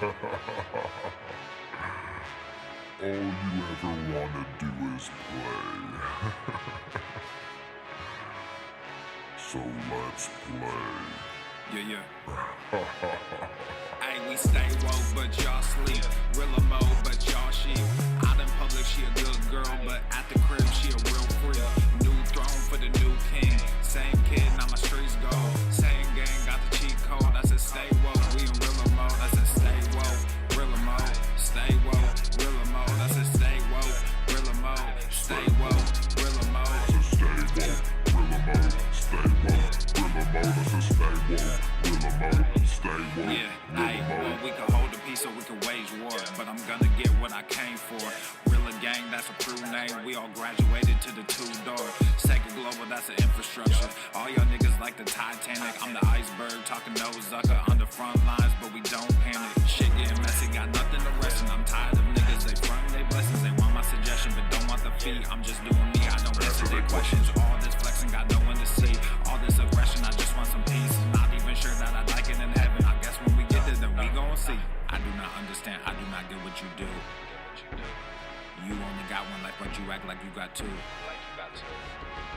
All you ever wanna do is play. So let's play. Yeah. Hey, we stay woke, but y'all sleep. Real mode, but y'all sheep. Out in public, she a good girl, but at the crib, she a real freak. New throne for the new king. Same kid, now my streets go. Same gang, got the cheat code. I said stay woke, we in real mode. I said stay woke, real mode. Stay woke, real mode. I said stay woke, real mode. Stay woke, real mode. Stay woke, real mode. Stay woke, real mode. I said stay woke, real mode. Stay woke, Yeah, real mode. we can hold the peace or we can wage war, but I'm gonna get what I came for. Real gang, that's a true name. We all graduated to the two-door. Sega Global, that's an infrastructure. All y'all niggas like the Titanic. I'm the iceberg, talking no Zucker on the front lines, but we don't panic. Shit getting messy, got nothing to rest, and I'm tired of niggas. They front they blessings, they want my suggestion, but don't want the fee. I'm just doing me, I don't answer their questions. All this flexing, got no one to see. All this aggression, I just want some peace. Not even sure that I like it in heaven. I guess when we get there, then we gon' see. I do not understand, I do not get what you do. You only got one life, but you act like you got two.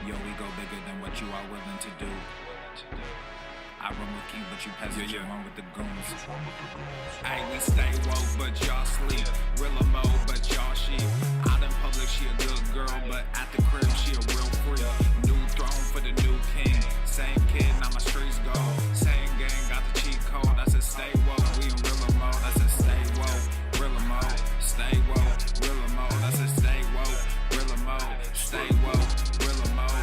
Yo, we go bigger than what you are willing to do. I run with king, but you peasants, you run with the goons. Hey, we stay woke, but y'all sleep. Real mode, but y'all sheep. Out in public, she a good girl, but at the crib, she a real freak. New throne for the new king. Same kid, now my streets go. Same gang, got the cheat code. I said stay woke, we in real mode. I said stay woke, real mode. Stay woke, real mode. I said stay woke, real mode. Stay woke, real mode.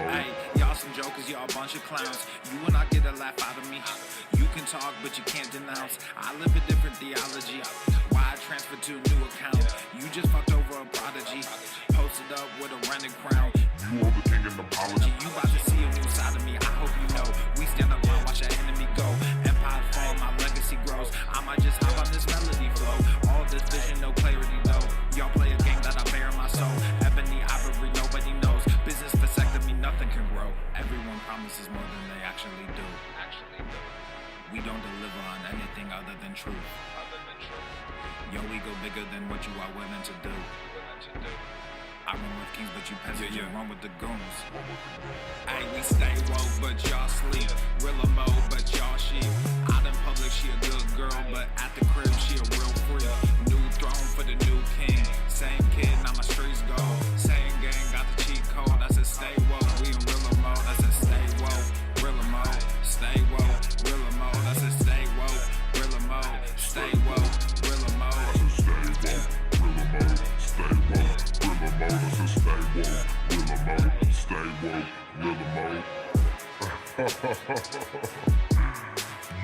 Hey, y'all some jokers, y'all a bunch of clowns. You will not get a laugh out of me. You can talk, but you can't denounce. I live a different theology. Why I transferred to a new account? You just fucked over a prodigy. Posted up with a rented crown. You are the king and apology. You about to see a new side of me. I hope you know. We stand up and watch our enemy go. Empire fall, my legacy grows. I might just hop on this melody flow. All this vision, no clarity though. Y'all play a game that I bear in my soul. Ebony ivory, nobody knows. Business vasectomy, nothing can grow. Everyone promises more than they actually do. We don't deliver on anything other than truth. Yo, we go bigger than what you are willing to do. I run with kings, but you peasants, you run with the goons. Hey, we stay woke, but y'all sleep. Real mode, but y'all sheep. Out in public, she a good girl, but at the crib, she a real freak. New throne for the new king. Same kid, now my streets go. Same gang, got the cheat code. I said stay woke, we in real mode. I said stay woke, real mode. Stay woke, real mode. I said stay woke, real mode. Stay woke, real mode.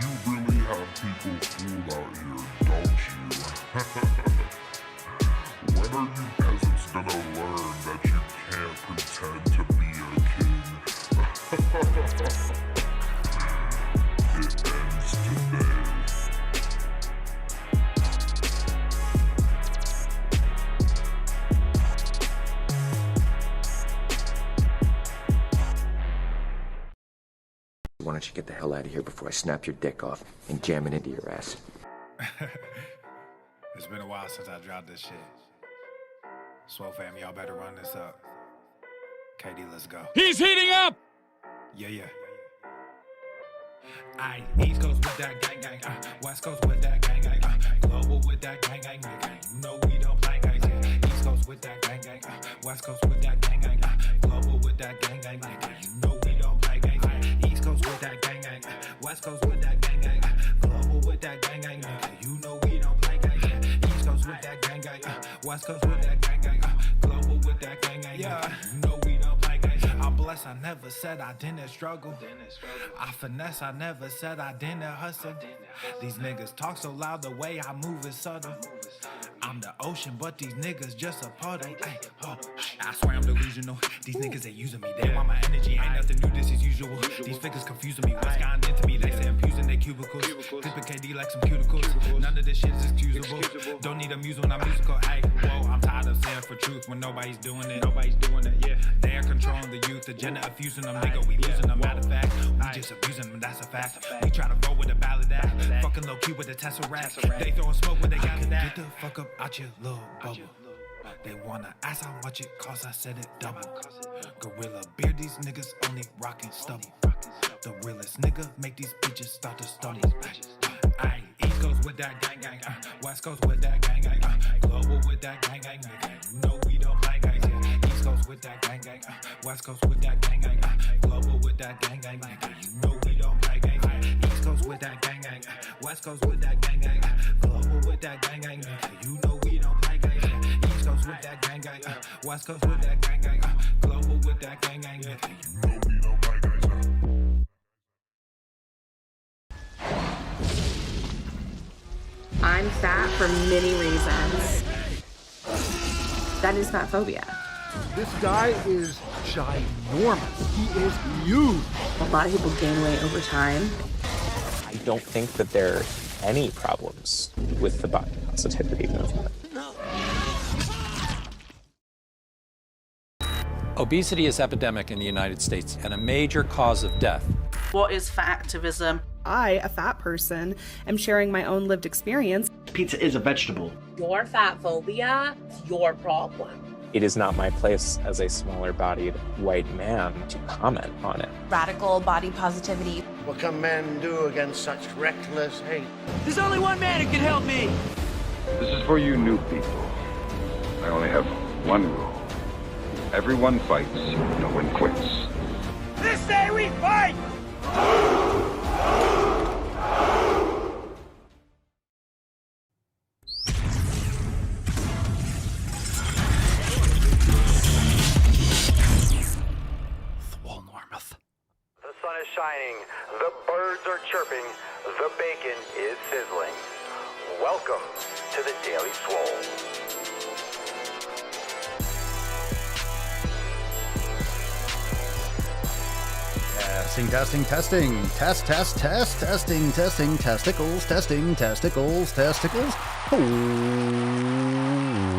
You really have people fooled out here, don't you? When are you peasants gonna learn that you can't pretend to be a king? It ends today. Why don't you get the hell out of here before I snap your dick off and jam it into your ass? It's been a while since I dropped this shit. SwoleFam, y'all better run this up. KD, let's go. He's heating up! Yeah. Aye, East Coast with that gang gang, West Coast with that gang gang, Global with that gang gang, you know we don't play gang gang. East Coast with that gang gang, West Coast with that gang gang, Global with that gang gang, you know we don't play gang gang. East Coast with that gang gang, West Coast with that gang gang, Global with that gang gang, you know we don't play gang gang. East Coast with that gang gang, West Coast with that gang gang, Global with that gang gang, you know we don't play gang gang. I'm blessed, I never said I didn't struggle. I finesse, I never said I didn't hustle. These niggas talk so loud, the way I move is subtle. I'm the ocean, but these niggas just a part of. Ay, oh, I swear I'm delusional. These niggas they using me. They want my energy. Ain't nothing new. This is usual. These figures confusing me. What's gotten into me? They say I'm using their cubicles. Clipping KD like some cuticles. None of this shit is excusable. Don't need a muse when I'm musical. Ay, whoa, I'm tired of saying for truth when nobody's doing it. Yeah. They're controlling the youth. Agenda of fusing them, nigga. We losing them. Matter of fact, we just abusing them. That's a fact. We try to roll with a ballad act. Fucking low key with a Tesseract. They throwing smoke when they got it. Get the fuck up out your little bubble. They wanna ask how much it costs, I said it double. Gorilla beer, these niggas only rockin' stubble. The realest nigga make these bitches start to stumble. Aye, East Coast with that gang gang, West Coast with that gang gang, Global with that gang gang, you know we don't play gangs, yeah. East Coast with that gang gang, West Coast with that gang gang, Global with that gang gang, you know we don't play gangs, yeah. East Coast with that gang gang, West Coast with that gang gang, Global with that gang gang, you know we don't play gangs, yeah. East Coast with that gang gang, West Coast with that gang gang, Global with that gang gang, you know we don't play gangs, yeah. I'm fat for many reasons. That is fat phobia. This guy is ginormous. He is huge. A lot of people gain weight over time. I don't think that there are any problems with the body positivity movement. Obesity is epidemic in the United States and a major cause of death. What is fat activism? I, a fat person, am sharing my own lived experience. Pizza is a vegetable. Your fat phobia is your problem. It is not my place as a smaller-bodied white man to comment on it. Radical body positivity. What can men do against such reckless hate? There's only one man who can help me. This is for you new people. I only have one rule. Everyone fights, no one quits. This day we fight! The sun is shining, the birds are chirping, the bacon is sizzling. Welcome to the Daily Swole. Testing. Testicles.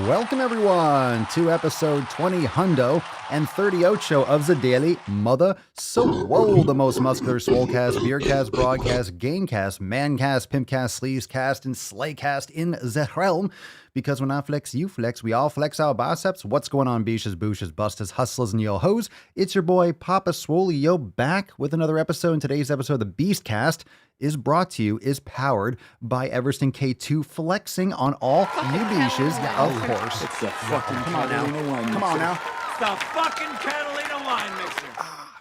Welcome everyone to episode 20 hundo and 38 of the Daily Mother Swole, the most muscular swolecast, beercast, broadcast, gamecast, mancast, pimpcast, sleazecast, and slaycast in the realm. Because when I flex, you flex, we all flex our biceps. What's going on, beaches, booshes, busters, hustlers, and yo hoes? It's your boy, Papa Swole, yo, back with another episode. And today's episode of the Beastcast is brought to you, is powered by Everesting K2, flexing on all you beaches, of course. It's the fucking Catalina wine mixer. Come on now. It's the fucking Catalina wine mixer.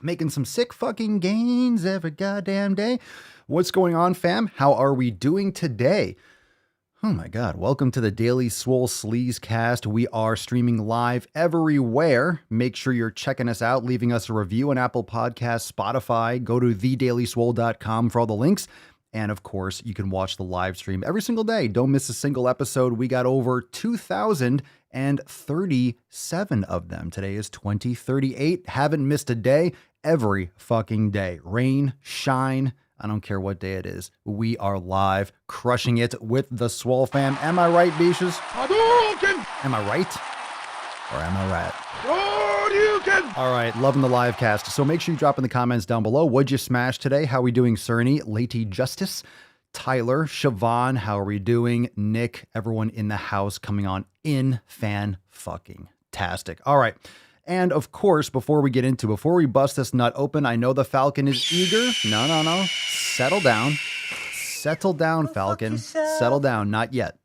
Making some sick fucking gains every goddamn day. What's going on, fam? How are we doing today? Oh my God, welcome to the Daily Swole Sleazecast. We are streaming live everywhere. Make sure you're checking us out, leaving us a review on Apple Podcasts, Spotify. Go to thedailyswole.com for all the links. And of course, you can watch the live stream every single day. Don't miss a single episode. We got over 2,037 of them. Today is 2038. Haven't missed a day every fucking day. Rain, shine, I don't care what day it is. We are live, crushing it with the SwoleFam. Am I right, Beaches? Am I right? Or am I right? All right, loving the live cast. So make sure you drop in the comments down below. What'd you smash today? How are we doing, Cerny, Lady Justice, Tyler, Siobhan? How are we doing? Nick, everyone in the house coming on in fan-fucking-tastic. All right. And of course, before we bust this nut open, I know the Falcon is eager. No. Settle down. Settle down, Falcon. Settle down. Not yet.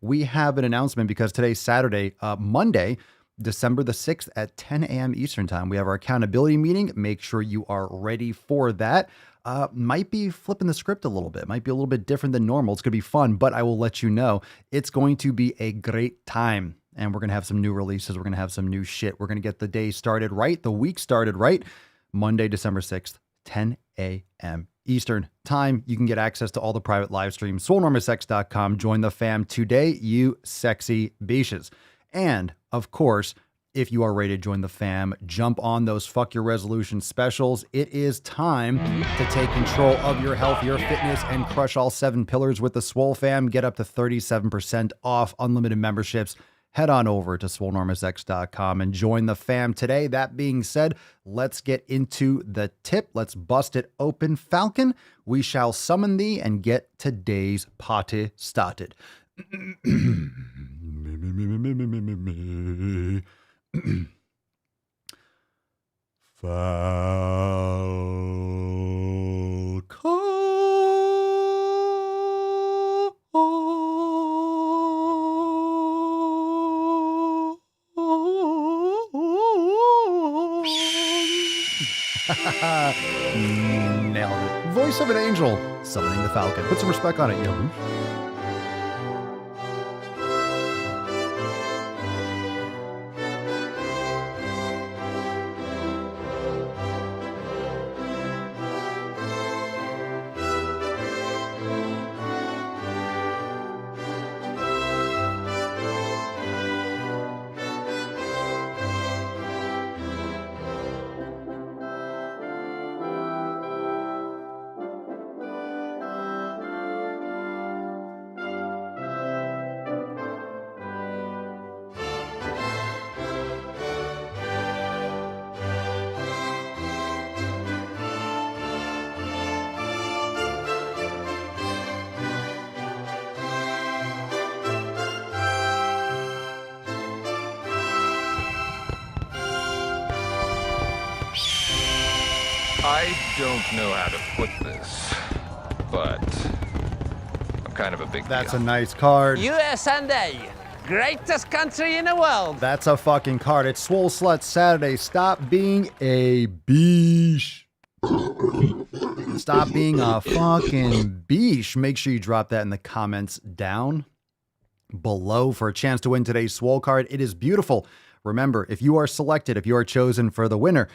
We have an announcement because today's Saturday, Monday, December the 6th at 10 a.m. Eastern time. We have our accountability meeting. Make sure you are ready for that. Might be flipping the script a little bit. Might be a little bit different than normal. It's going to be fun, but I will let you know it's going to be a great time. And we're going to have some new releases. We're going to have some new shit. We're going to get the day started right, the week started right. Monday, December 6th, 10 a.m. Eastern time. You can get access to all the private live streams. SwoleNormousX.com. Join the fam today, you sexy beaches. And of course, if you are ready to join the fam, jump on those Fuck Your Resolution specials. It is time to take control of your health, your fitness, and crush all 7 pillars with the Swole fam. Get up to 37% off unlimited memberships. Head on over to SwoleNormousX.com and join the fam today. That being said, let's get into the tip. Let's bust it open, Falcon. We shall summon thee and get today's party started. Nailed it. Voice of an angel summoning the Falcon. Put some respect on it, yo. I don't know how to put this, but I'm kind of a big That's deal. a nice card. USA, greatest country in the world. That's a fucking card. It's Swole Slut Saturday. Stop being a beesh. Stop being a fucking beesh. Make sure you drop that in the comments down below for a chance to win today's Swole card. It is beautiful. Remember, if you are selected, if you are chosen for the winner,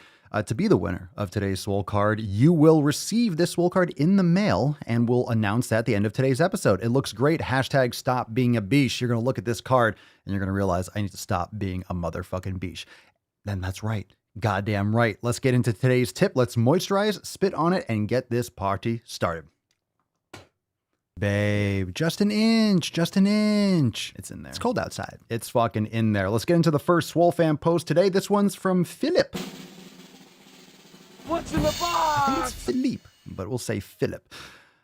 to be the winner of today's Swole card, you will receive this Swole card in the mail, and we'll announce that at the end of today's episode. It looks great. Hashtag stop being a beesh. You're going to look at this card, and you're going to realize I need to stop being a motherfucking beesh. Then that's right. Goddamn right. Let's get into today's tip. Let's moisturize, spit on it, and get this party started. Babe, just an inch, just an inch. It's in there. It's cold outside. It's fucking in there. Let's get into the first SwoleFam post today. This one's from Philip. What's in the box? I think it's Philippe, but we'll say Philip.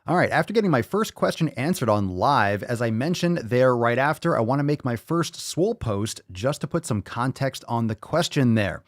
All right, after getting my first question answered on live, as I mentioned there right after, I want to make my first Swole post just to put some context on the question there.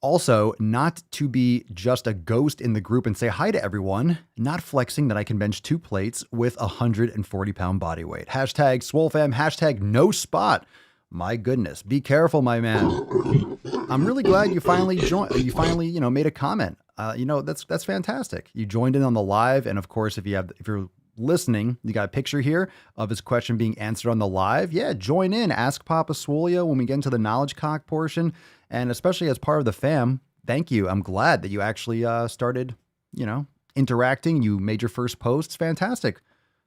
Also, not to be just a ghost in the group and say hi to everyone, not flexing that I can bench 2 plates with a 140-pound body weight. Hashtag SwoleFam, hashtag no spot. My goodness, be careful, my man. I'm really glad you finally joined. You finally, made a comment. That's fantastic. You joined in on the live, and of course, if you're listening, you got a picture here of his question being answered on the live. Yeah, join in. Ask Papa Swolio when we get into the knowledge cock portion, and especially as part of the fam. Thank you. I'm glad that you actually started, interacting. You made your first posts. Fantastic.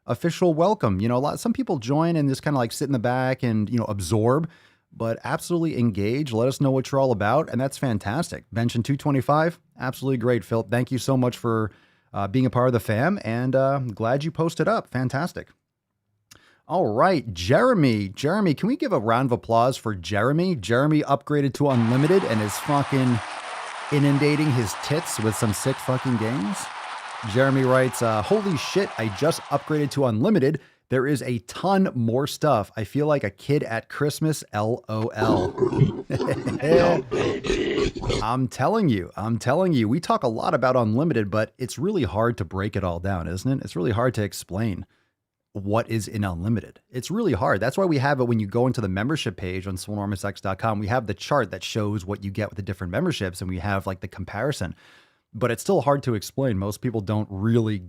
Official welcome. Some people join and just kind of like sit in the back and, absorb, but absolutely engage. Let us know what you're all about. And that's fantastic. Benching 225. Absolutely great, Phil. Thank you so much for being a part of the fam, and glad you posted up. Fantastic. All right, Jeremy. Jeremy, can we give a round of applause for Jeremy? Jeremy upgraded to unlimited and is fucking inundating his tits with some sick fucking games. Jeremy writes, holy shit, I just upgraded to unlimited. There is a ton more stuff. I feel like a kid at Christmas, LOL. I'm telling you, we talk a lot about unlimited, but it's really hard to break it all down, isn't it? It's really hard to explain what is in unlimited. It's really hard. That's why we have it when you go into the membership page on SwoleNormousX.com. We have the chart that shows what you get with the different memberships, and we have like the comparison. But it's still hard to explain. Most people don't really,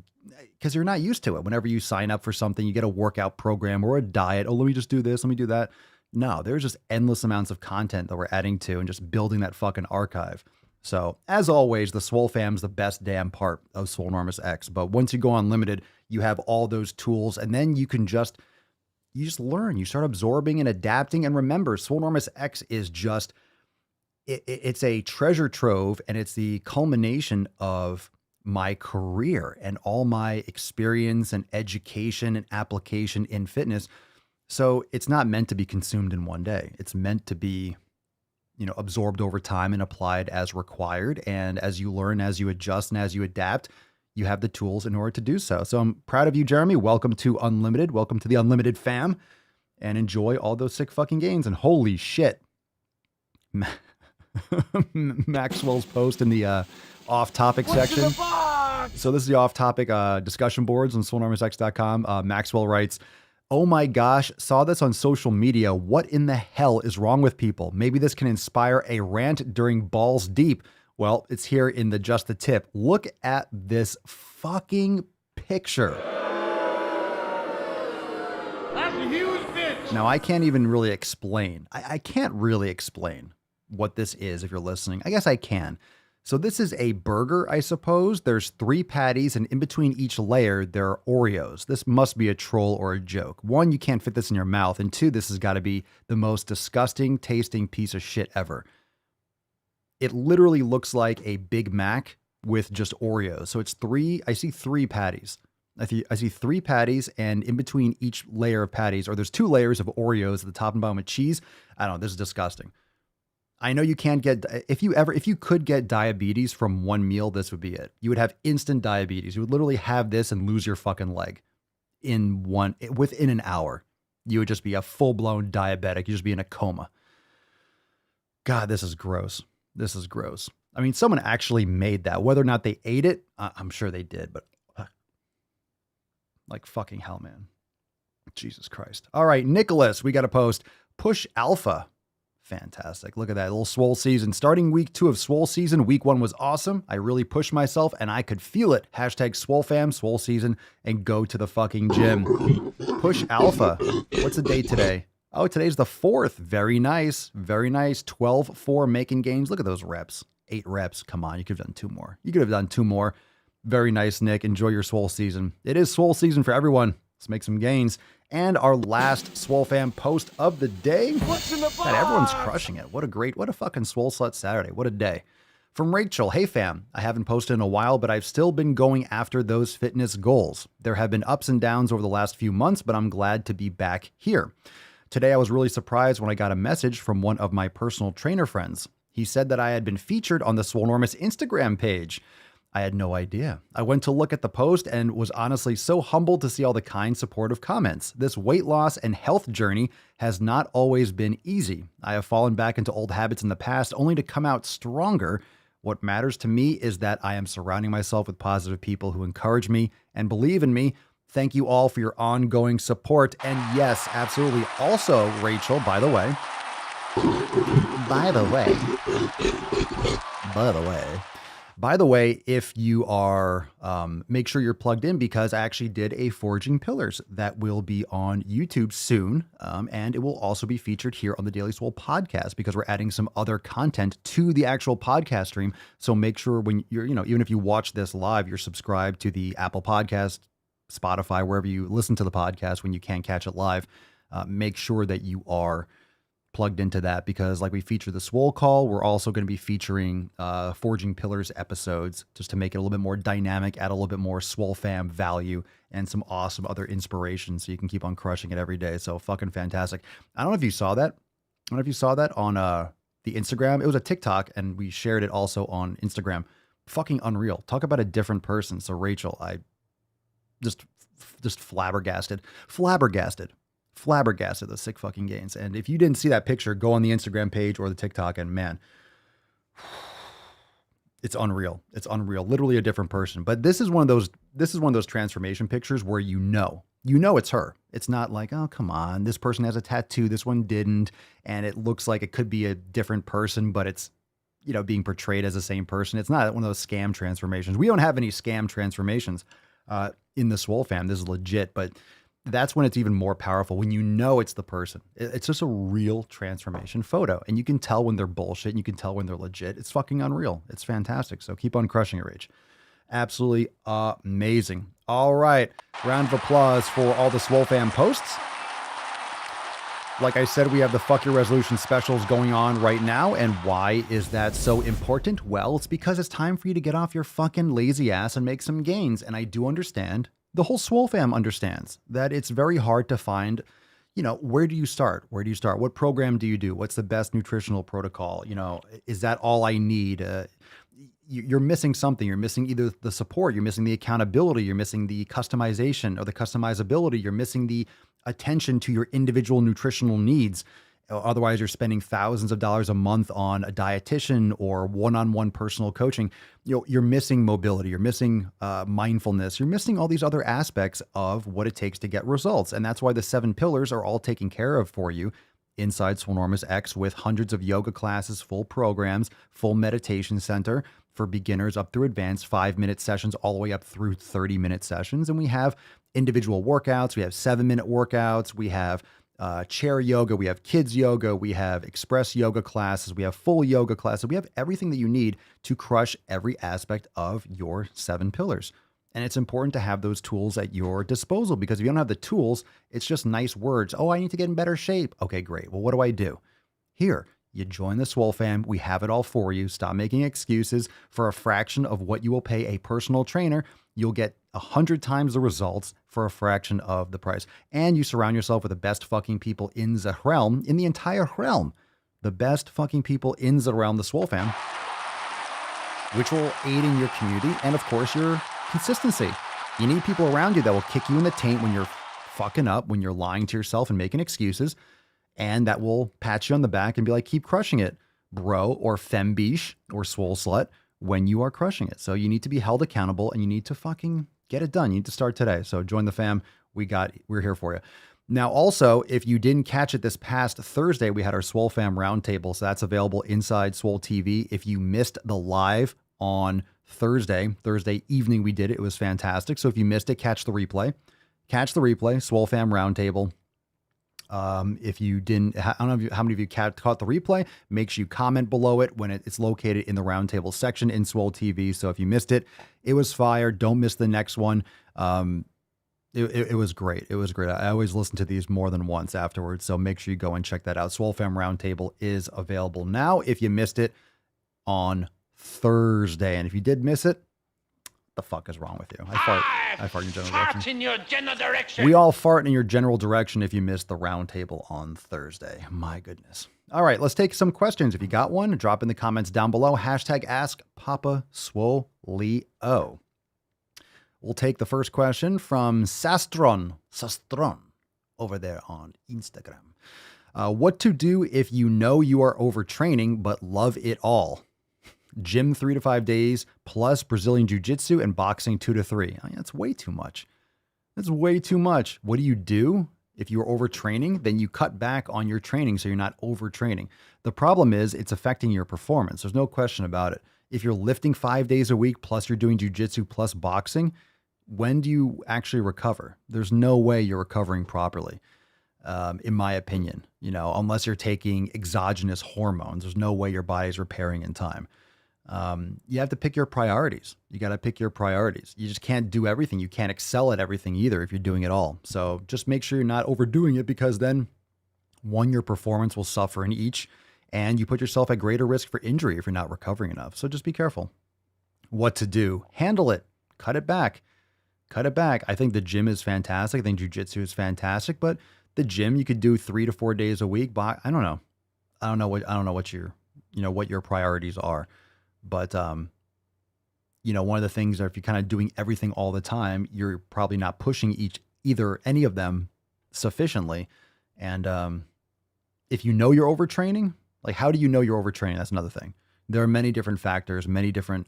because you're not used to it. Whenever you sign up for something, you get a workout program or a diet. Oh, let me just do this. Let me do that. No, there's just endless amounts of content that we're adding to and just building that fucking archive. So as always, the SwoleFam is the best damn part of Swolenormous X. But once you go unlimited, you have all those tools, and then you just learn. You start absorbing and adapting. And remember, Swolenormous X is just, it's a treasure trove, and it's the culmination of my career and all my experience and education and application in fitness. So it's not meant to be consumed in one day. It's meant to be, absorbed over time and applied as required. And as you learn, as you adjust, and as you adapt, you have the tools in order to do so. So I'm proud of you, Jeremy. Welcome to Unlimited. Welcome to the Unlimited fam, and enjoy all those sick fucking gains. And holy shit, Maxwell's post in the off-topic section. So this is the off-topic discussion boards on SwoleNormousX.com. Maxwell writes, "Oh my gosh, saw this on social media. What in the hell is wrong with people? Maybe this can inspire a rant during balls deep." Well, it's here in the just the tip. Look at this fucking picture. That's a huge bitch. Now, I can't even really explain. I can't really explain what this is if you're listening. I guess I can. So this is a burger, I suppose. There's 3 patties, and in between each layer, there are Oreos. This must be a troll or a joke. 1, you can't fit this in your mouth. And 2, this has got to be the most disgusting tasting piece of shit ever. It literally looks like a Big Mac with just Oreos. So it's 3, I see 3 patties. I see 3 patties, and in between each layer of patties, or there's 2 layers of Oreos at the top and bottom with cheese. I don't know, this is disgusting. I know you can't get, if you could get diabetes from one meal, this would be it. You would have instant diabetes. You would literally have this and lose your fucking leg within an hour. You would just be a full-blown diabetic. You'd just be in a coma. God, this is gross. This is gross. I mean, someone actually made that. Whether or not they ate it, I'm sure they did, but like fucking hell, man. Jesus Christ. All right, Nicholas, we got to post Push Alpha. Fantastic. Look at that little Swole season. Starting week 2 of Swole season. Week 1 was awesome. I really pushed myself and I could feel it. Hashtag SwoleFam, Swole season, and go to the fucking gym. Push Alpha. What's the date today? Oh, today's the 4th. Very nice. Very nice. 12-4 making gains. Look at those reps. 8 reps. Come on. You could have done 2 more. You could have done 2 more. Very nice, Nick. Enjoy your Swole season. It is Swole season for everyone. Let's make some gains. And our last SwoleFam post of the day. God, everyone's crushing it. What a fucking Swole Slut Saturday. What a day. From Rachel, "Hey fam, I haven't posted in a while, but I've still been going after those fitness goals. There have been ups and downs over the last few months, but I'm glad to be back here. Today I was really surprised when I got a message from one of my personal trainer friends. He said that I had been featured on the Swolenormous Instagram page. I had no idea. I went to look at the post and was honestly so humbled to see all the kind, supportive comments. This weight loss and health journey has not always been easy. I have fallen back into old habits in the past only to come out stronger. What matters to me is that I am surrounding myself with positive people who encourage me and believe in me. Thank you all for your ongoing support." And yes, absolutely. Also, Rachel, by the way, if you are, make sure you're plugged in, because I actually did a Forging Pillars that will be on YouTube soon. And it will also be featured here on the Daily Swole podcast, because we're adding some other content to the actual podcast stream. So make sure when you're, even if you watch this live, you're subscribed to the Apple Podcast, Spotify, wherever you listen to the podcast when you can't catch it live. Make sure that you are plugged into that, because like we feature the Swole Call, we're also going to be featuring Forging Pillars episodes, just to make it a little bit more dynamic, add a little bit more SwoleFam value and some awesome other inspiration, so you can keep on crushing it every day. So fucking fantastic. I don't know if you saw that. I don't know if you saw that on the Instagram. It was a TikTok, and we shared it also on Instagram. Fucking unreal. Talk about a different person. So Rachel, I just flabbergasted the sick fucking gains. And if you didn't see that picture, go on the Instagram page or the TikTok, and man, it's unreal. It's unreal. Literally a different person. But this is one of those transformation pictures where you know it's her. It's not like, oh, come on, this person has a tattoo, this one didn't, and it looks like it could be a different person, but it's, being portrayed as the same person. It's not one of those scam transformations. We don't have any scam transformations in the SwoleFam. This is legit, but that's when it's even more powerful, when you know it's the person. It's just a real transformation photo. And you can tell when they're bullshit and you can tell when they're legit. It's fucking unreal. It's fantastic. So keep on crushing it, Rach. Absolutely amazing. All right. Round of applause for all the SwoleFam posts. Like I said, we have the Fuck Your Resolution specials going on right now. And why is that so important? Well, it's because it's time for you to get off your fucking lazy ass and make some gains. And I do understand, the whole SwoleFam understands that it's very hard to find, where do you start? Where do you start? What program do you do? What's the best nutritional protocol? Is that all I need? You're missing something. You're missing either the support, you're missing the accountability, you're missing the customization or the customizability, you're missing the attention to your individual nutritional needs. Otherwise, you're spending thousands of dollars a month on a dietitian or one-on-one personal coaching. You're missing mobility, you're missing mindfulness, you're missing all these other aspects of what it takes to get results. And that's why the 7 pillars are all taken care of for you inside Swolenormous X, with hundreds of yoga classes, full programs, full meditation center for beginners up through advanced, 5-minute sessions all the way up through 30-minute sessions. And we have individual workouts. We have 7-minute workouts. We have chair yoga. We have kids yoga. We have express yoga classes. We have full yoga classes. We have everything that you need to crush every aspect of your 7 pillars. And it's important to have those tools at your disposal, because if you don't have the tools, it's just nice words. Oh, I need to get in better shape. Okay, great. Well, what do? Here, you join the SwoleFam. We have it all for you. Stop making excuses. For a fraction of what you will pay a personal trainer, you'll get 100 times the results for a fraction of the price. And you surround yourself with the best fucking people in the realm, in the entire realm. The best fucking people in the realm, the SwoleFam, which will aid in your community and, of course, your consistency. You need people around you that will kick you in the taint when you're fucking up, when you're lying to yourself and making excuses, and that will pat you on the back and be like, keep crushing it, bro, or fembiche, or swole slut, when you are crushing it. So you need to be held accountable and you need to fucking get it done. You need to start today. So join the fam. We're here for you. Now, also, if you didn't catch it this past Thursday, we had our SwoleFam roundtable. So that's available inside Swole TV. If you missed the live on Thursday evening, we did it. It was fantastic. So if you missed it, catch the replay. SwoleFam roundtable. If you didn't, I don't know how many of you caught the replay. Make sure you comment below it when it's located in the roundtable section in Swole TV. So if you missed it, it was fire. Don't miss the next one. It was great. It was great. I always listen to these more than once afterwards. So make sure you go and check that out. SwoleFam roundtable is available now if you missed it on Thursday. And if you did miss it, the fuck is wrong with you? I fart in your general direction. We all fart in your general direction if you missed the roundtable on Thursday. My goodness. All right, let's take some questions. If you got one, drop in the comments down below. Hashtag Ask Papa Swoleo. We'll take the first question from Sastron over there on Instagram. What to do if you know you are overtraining but love it all? Gym 3 to 5 days plus Brazilian Jiu-Jitsu and boxing 2 to 3. I mean, that's way too much. That's way too much. What do? If you're overtraining, then you cut back on your training so you're not overtraining. The problem is it's affecting your performance. There's no question about it. If you're lifting 5 days a week plus you're doing jiu-jitsu plus boxing, when do you actually recover? There's no way you're recovering properly, in my opinion. Unless you're taking exogenous hormones, there's no way your body's repairing in time. You have to pick your priorities. You got to pick your priorities. You just can't do everything. You can't excel at everything either if you're doing it all. So just make sure you're not overdoing it, because then, one, your performance will suffer in each, and you put yourself at greater risk for injury if you're not recovering enough. So just be careful. What to do? Handle it. Cut it back. I think the gym is fantastic. I think jiu-jitsu is fantastic, but the gym, you could do 3 to 4 days a week. But I don't know. I don't know what your priorities are. But, one of the things are, if you're kind of doing everything all the time, you're probably not pushing any of them sufficiently. And if you know you're overtraining, like, how do you know you're overtraining? That's another thing. There are many different factors, many different,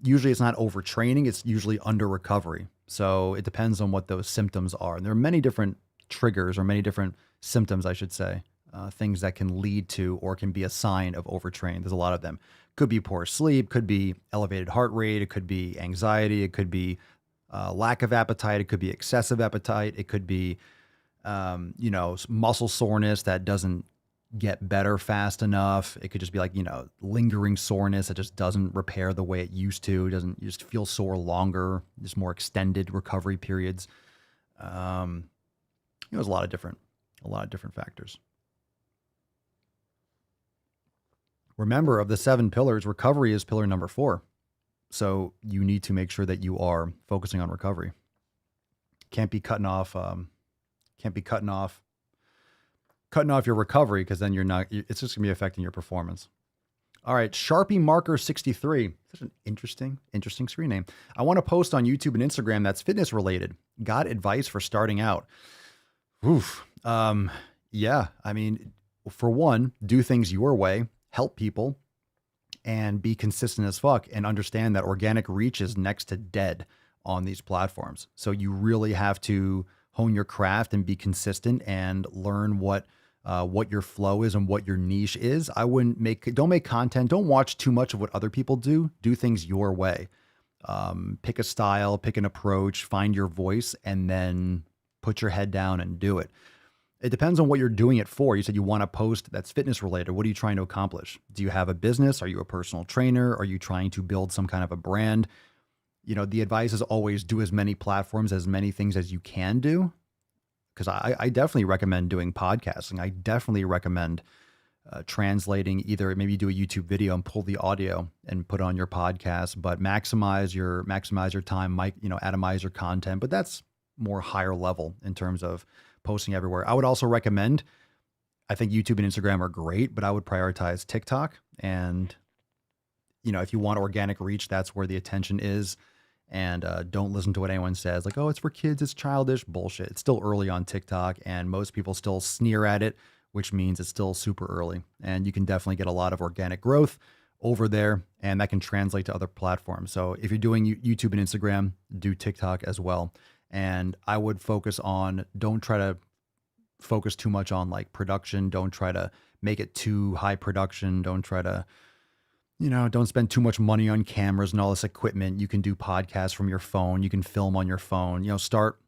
usually it's not overtraining, it's usually under recovery. So it depends on what those symptoms are. And there are many different triggers, or many different symptoms, I should say, things that can lead to or can be a sign of overtraining. There's a lot of them. Could be poor sleep, could be elevated heart rate, it could be anxiety, it could be lack of appetite. It could be excessive appetite. It could be, muscle soreness that doesn't get better fast enough. It could just be like, lingering soreness that just doesn't repair the way it used to. You just feel sore longer, just more extended recovery periods. There's a lot of different factors. Remember, of the 7 pillars, recovery is pillar number 4. So you need to make sure that you are focusing on recovery. Can't be cutting off your recovery, because then it's just gonna be affecting your performance. All right, Sharpie Marker 63. Such an interesting screen name. I want to post on YouTube and Instagram that's fitness related. Got advice for starting out? Oof. Yeah. I mean, for one, do things your way, help people, and be consistent as fuck, and understand that organic reach is next to dead on these platforms. So you really have to hone your craft and be consistent and learn what your flow is and what your niche is. Don't make content. Don't watch too much of what other people do. Do things your way. Pick a style, pick an approach, find your voice, and then put your head down and do it. It depends on what you're doing it for. You said you want to post that's fitness related. What are you trying to accomplish? Do you have a business? Are you a personal trainer? Are you trying to build some kind of a brand? The advice is always do as many platforms, as many things as you can do. Because I definitely recommend doing podcasting. I definitely recommend translating, either maybe do a YouTube video and pull the audio and put on your podcast, but maximize your time, atomize your content. But that's more higher level in terms of posting everywhere. I would also recommend, I think YouTube and Instagram are great, but I would prioritize TikTok. And, if you want organic reach, that's where the attention is. And don't listen to what anyone says, like, oh, it's for kids, it's childish. Bullshit. It's still early on TikTok, and most people still sneer at it, which means it's still super early. And you can definitely get a lot of organic growth over there, and that can translate to other platforms. So if you're doing YouTube and Instagram, do TikTok as well. And I would don't try to focus too much on like production. Don't try to make it too high production. Don't try to, don't spend too much money on cameras and all this equipment. You can do podcasts from your phone. You can film on your phone. Start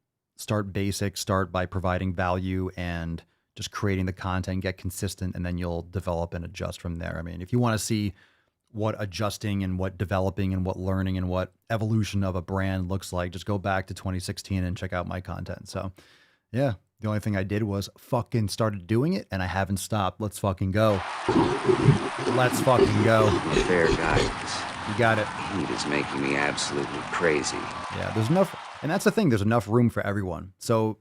basic, start by providing value and just creating the content, get consistent, and then you'll develop and adjust from there. I mean, if you want to see what adjusting and what developing and what learning and what evolution of a brand looks like, just go back to 2016 and check out my content. So yeah, the only thing I did was fucking started doing it, and I haven't stopped. Let's fucking go. Let's fucking go. Fair guidance. You got it. Heat is making me absolutely crazy. Yeah, there's enough. And that's the thing. There's enough room for everyone. So,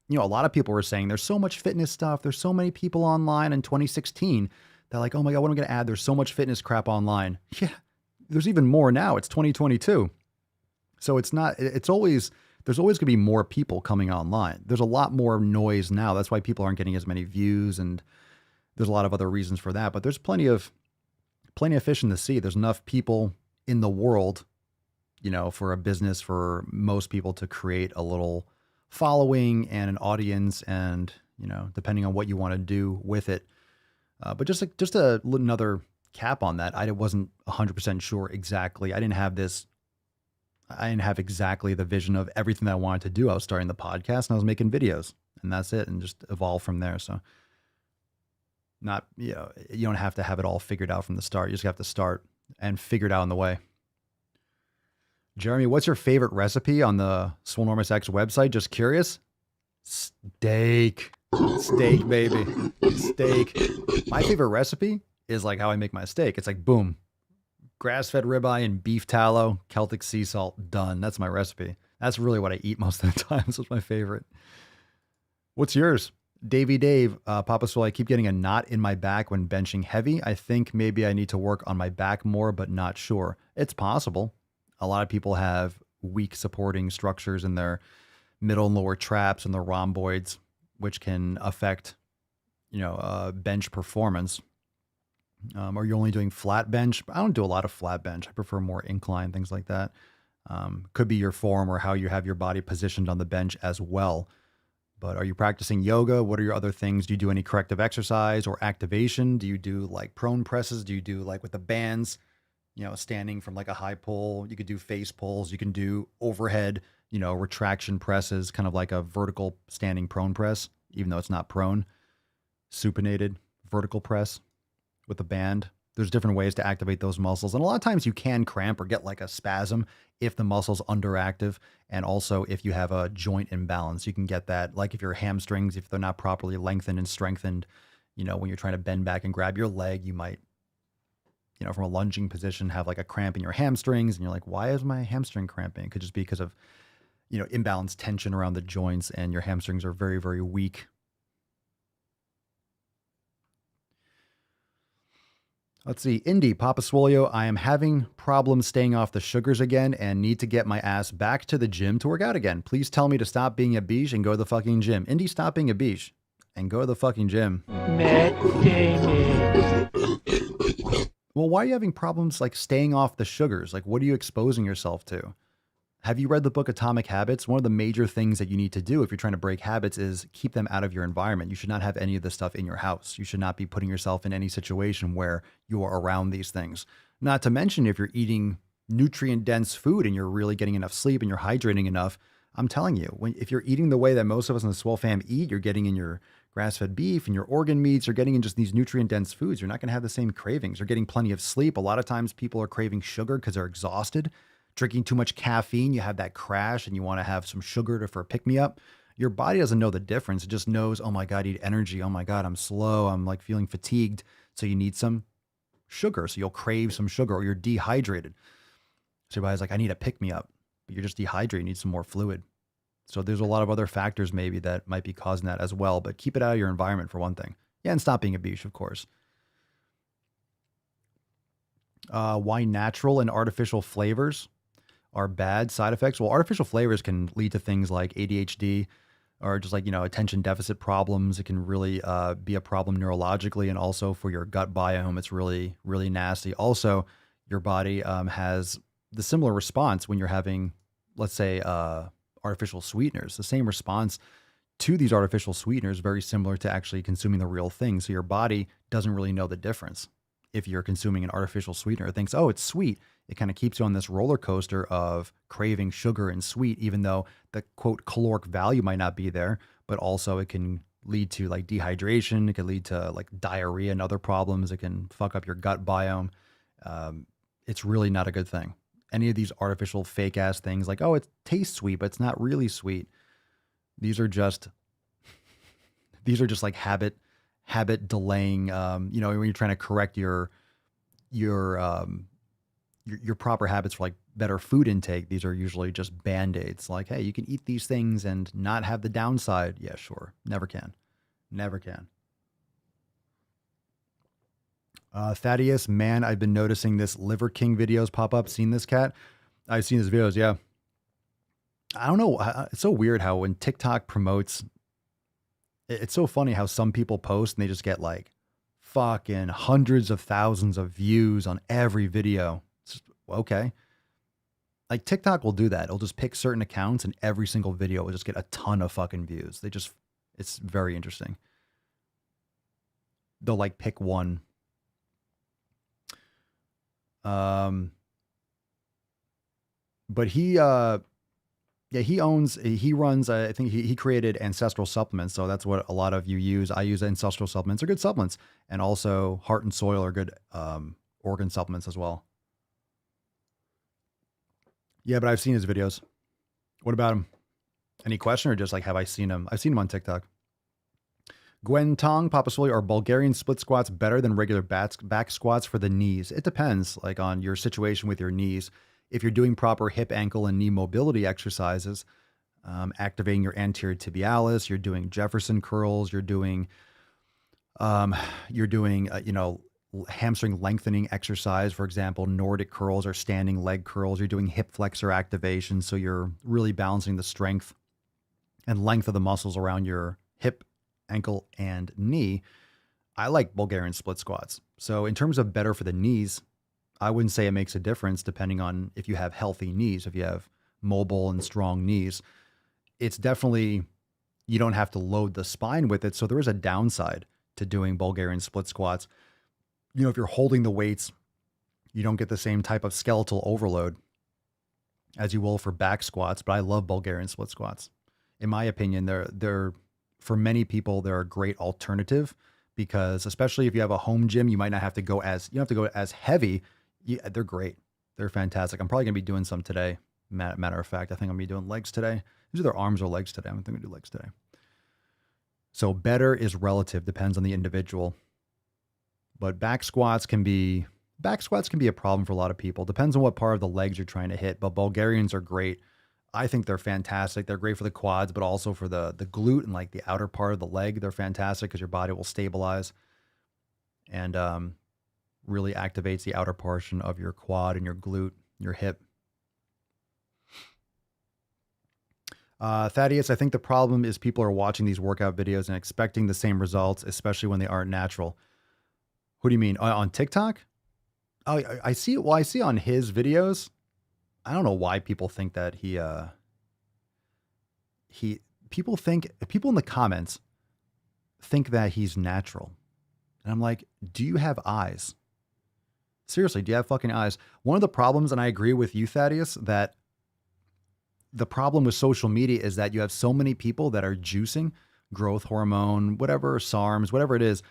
a lot of people were saying there's so much fitness stuff. There's so many people online in 2016. They're like, oh my God, what am I going to add? There's so much fitness crap online. Yeah, there's even more now. It's 2022. So there's always going to be more people coming online. There's a lot more noise now. That's why people aren't getting as many views, and there's a lot of other reasons for that. But there's plenty of fish in the sea. There's enough people in the world, for a business, for most people to create a little following and an audience, and, depending on what you want to do with it. But just another cap on that. I wasn't 100% sure exactly. I didn't have exactly the vision of everything that I wanted to do. I was starting the podcast and I was making videos, and that's it, and just evolve from there. So you don't have to have it all figured out from the start. You just have to start and figure it out on the way. Jeremy, what's your favorite recipe on the Swolenormous X website? Just curious. Steak, baby. Steak. My favorite recipe is like how I make my steak. It's like, boom, grass-fed ribeye and beef tallow, Celtic sea salt, done. That's my recipe. That's really what I eat most of the time. This is my favorite. What's yours? Davey Dave, Papa Swole, I keep getting a knot in my back when benching heavy. I think maybe I need to work on my back more, but not sure. It's possible. A lot of people have weak supporting structures in their middle and lower traps and their rhomboids, which can affect, bench performance. Are you only doing flat bench? I don't do a lot of flat bench. I prefer more incline, things like that. Could be your form or how you have your body positioned on the bench as well. But are you practicing yoga? What are your other things? Do you do any corrective exercise or activation? Do you do like prone presses? Do you do like with the bands? you know, standing from like a high pull. You could do face pulls. You can do overhead, you know, retraction presses, kind of like a vertical standing prone press, even though it's not prone. Supinated vertical press with a band. There's different ways to activate those muscles. And a lot of times you can cramp or get like a spasm if the muscle's underactive. And also if you have a joint imbalance, you can get that. Like if your hamstrings, if they're not properly lengthened and strengthened, you know, when you're trying to bend back and grab your leg, you might, you know, from a lunging position, have like a cramp in your hamstrings. And you're like, why is my hamstring cramping? It could just be because of, you know, imbalanced tension around the joints and your hamstrings are very, very weak. Let's see. Indy, Papa Swolio, I am having problems staying off the sugars again and need to get my ass back to the gym to work out again. Please tell me to stop being a beach and go to the fucking gym. Indy, stop being a beach and go to the fucking gym. Well, why are you having problems like staying off the sugars? Like, what are you exposing yourself to? Have you read the book Atomic Habits? One of the major things that you need to do if you're trying to break habits is keep them out of your environment. You should not have any of this stuff in your house. You should not be putting yourself in any situation where you are around these things. Not to mention if you're eating nutrient-dense food and you're really getting enough sleep and you're hydrating enough, I'm telling you, if you're eating the way that most of us in the SwoleFam eat, you're getting in your grass-fed beef and your organ meats, you're getting in just these nutrient-dense foods. You're not going to have the same cravings. You're getting plenty of sleep. A lot of times people are craving sugar because they're exhausted. Drinking too much caffeine, you have that crash and you want to have some sugar for a pick-me-up. Your body doesn't know the difference. It just knows, oh my God, I need energy. Oh my God, I'm slow. I'm like feeling fatigued. So you need some sugar. So you'll crave some sugar or you're dehydrated. So your body's like, I need a pick-me-up. But you're just dehydrated. You need some more fluid. So there's a lot of other factors maybe that might be causing that as well. But keep it out of your environment for one thing. Yeah, and stop being a beach, of course. Why natural and artificial flavors are bad side effects? Well, artificial flavors can lead to things like ADHD or just like, you know, attention deficit problems. It can really be a problem neurologically and also for your gut biome. It's really, really nasty. Also, your body has the similar response when you're having, let's say, artificial sweeteners. The same response to these artificial sweeteners, very similar to actually consuming the real thing. So your body doesn't really know the difference. If you're consuming an artificial sweetener, it thinks, oh, it's sweet. It kind of keeps you on this roller coaster of craving sugar and sweet, even though the quote caloric value might not be there, but also it can lead to like dehydration. It can lead to like diarrhea and other problems. It can fuck up your gut biome. It's really not a good thing. Any of these artificial fake ass things like, oh, it tastes sweet, but it's not really sweet. These are just like habit delaying, you know, when you're trying to correct your proper habits for like better food intake. These are usually just band-aids. Like, hey, you can eat these things and not have the downside. Yeah, sure. Never can. Thaddeus, man, I've been noticing this Liver King videos pop up. Seen this, cat? I've seen his videos. Yeah. I don't know. It's so weird how when TikTok promotes, it's so funny how some people post and they just get like fucking hundreds of thousands of views on every video. It's just, okay. Like TikTok will do that. It'll just pick certain accounts and every single video will just get a ton of fucking views. It's very interesting. They'll like pick one. But he runs, I think he created Ancestral Supplements. So that's what a lot of you use. I use Ancestral Supplements. They're good supplements. And also Heart and Soil are good organ supplements as well. Yeah, but I've seen his videos. What about him? Any question or just like, have I seen him? I've seen him on TikTok. Gwen Tong, Papa Swole, are Bulgarian split squats better than regular back squats for the knees? It depends like on your situation with your knees. If you're doing proper hip, ankle, and knee mobility exercises, activating your anterior tibialis, you're doing Jefferson curls, you're doing you know, hamstring lengthening exercise, for example, Nordic curls or standing leg curls. You're doing hip flexor activation, so you're really balancing the strength and length of the muscles around your hip, ankle, and knee. I like Bulgarian split squats. So in terms of better for the knees, I wouldn't say it makes a difference depending on if you have healthy knees, if you have mobile and strong knees. It's definitely, you don't have to load the spine with it. So there is a downside to doing Bulgarian split squats. You know, if you're holding the weights You don't get the same type of skeletal overload as you will for back squats, but I love Bulgarian split squats. In my opinion, they're for many people, they're a great alternative because especially if you have a home gym, you might not have to go as, you don't have to go as heavy. They're great. They're fantastic. I'm probably going to be doing some today. Matter of fact, I think I'm going to be doing legs today. These are their arms or legs today. I think I'm going to do legs today. So better is relative, depends on the individual. But back squats can be a problem for a lot of people. Depends on what part of the legs you're trying to hit. But Bulgarians are great. I think they're fantastic. They're great for the quads, but also for the glute and like the outer part of the leg. They're fantastic because your body will stabilize and really activates the outer portion of your quad and your glute, your hip. Thaddeus, I think the problem is people are watching these workout videos and expecting the same results, especially when they aren't natural. What do you mean? On TikTok? Oh, I see. Well, I see on his videos. I don't know why people think that people in the comments think that he's natural. And I'm like, do you have eyes? Seriously, do you have fucking eyes? One of the problems, and I agree with you, Thaddeus, that the problem with social media is that you have so many people that are juicing growth hormone, whatever, SARMs, whatever it is.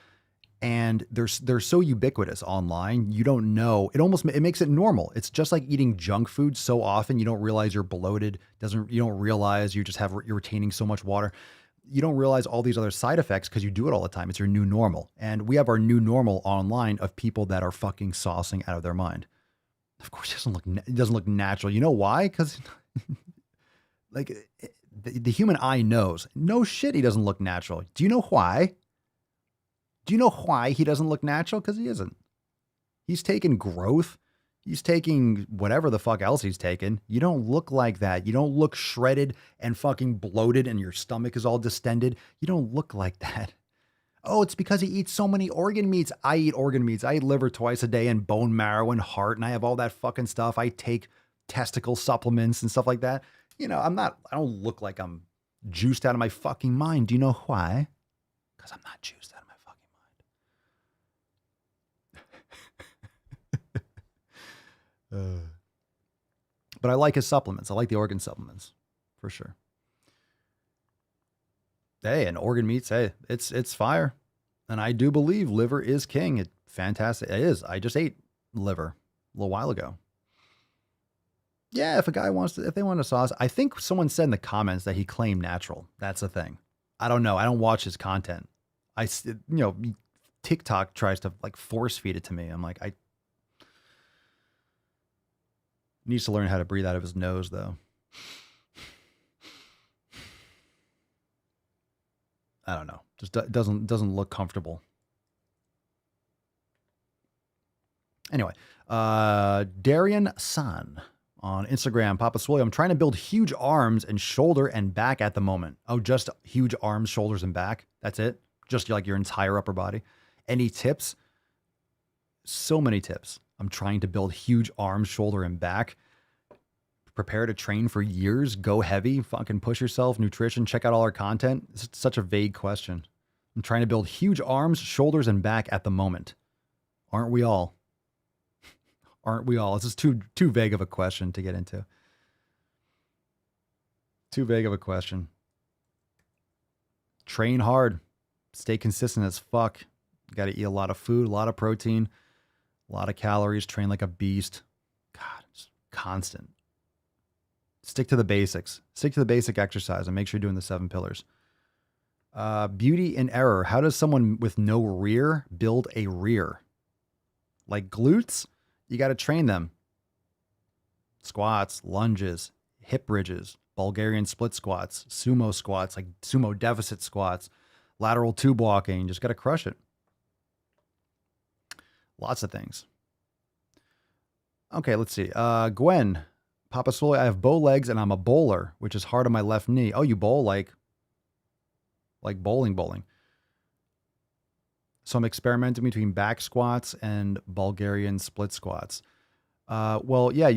And they're so ubiquitous online. You don't know. It makes it normal. It's just like eating junk food so often. You don't realize you're bloated. You don't realize you're retaining so much water. You don't realize all these other side effects because you do it all the time. It's your new normal. And we have our new normal online of people that are fucking saucing out of their mind. Of course, it doesn't look natural. You know why? Because like the human eye knows. No shit, he doesn't look natural. Do you know why? Do you know why he doesn't look natural? Because he isn't. He's taking growth. He's taking whatever the fuck else he's taken. You don't look like that. You don't look shredded and fucking bloated and your stomach is all distended. You don't look like that. Oh, it's because he eats so many organ meats. I eat organ meats. I eat liver twice a day and bone marrow and heart, and I have all that fucking stuff. I take testicle supplements and stuff like that. You know, I don't look like I'm juiced out of my fucking mind. Do you know why? Because I'm not juiced out of my fucking mind. But I like his supplements. I like the organ supplements for sure. Hey, and organ meats, hey, it's fire. And I do believe liver is king. It's fantastic. It is. I just ate liver a little while ago. Yeah, if they want to sauce, I think someone said in the comments that he claimed natural. That's the thing. I don't know. I don't watch his content. TikTok tries to like force feed it to me. I'm like, he needs to learn how to breathe out of his nose though. I don't know. Just doesn't look comfortable. Anyway, Darian San on Instagram, Papa Swole, I'm trying to build huge arms and shoulder and back at the moment. Oh, just huge arms, shoulders, and back. That's it. Just like your entire upper body. Any tips? So many tips. I'm trying to build huge arms, shoulder, and back. Prepare to train for years. Go heavy. Fucking push yourself. Nutrition. Check out all our content. It's such a vague question. I'm trying to build huge arms, shoulders, and back at the moment. Aren't we all? Aren't we all? This is too vague of a question to get into. Too vague of a question. Train hard. Stay consistent as fuck. You got to eat a lot of food, a lot of protein, a lot of calories. Train like a beast. God, it's constant. Stick to the basics. Stick to the basic exercise and make sure you're doing the 7 pillars. Beauty in error. How does someone with no rear build a rear? Like glutes? You got to train them. Squats, lunges, hip bridges, Bulgarian split squats, like sumo deficit squats, lateral tube walking. Just got to crush it. Lots of things. Okay, let's see. Gwen, Papa Swole, I have bow legs and I'm a bowler, which is hard on my left knee. Oh, you bowl like bowling. So I'm experimenting between back squats and Bulgarian split squats. Well, yeah,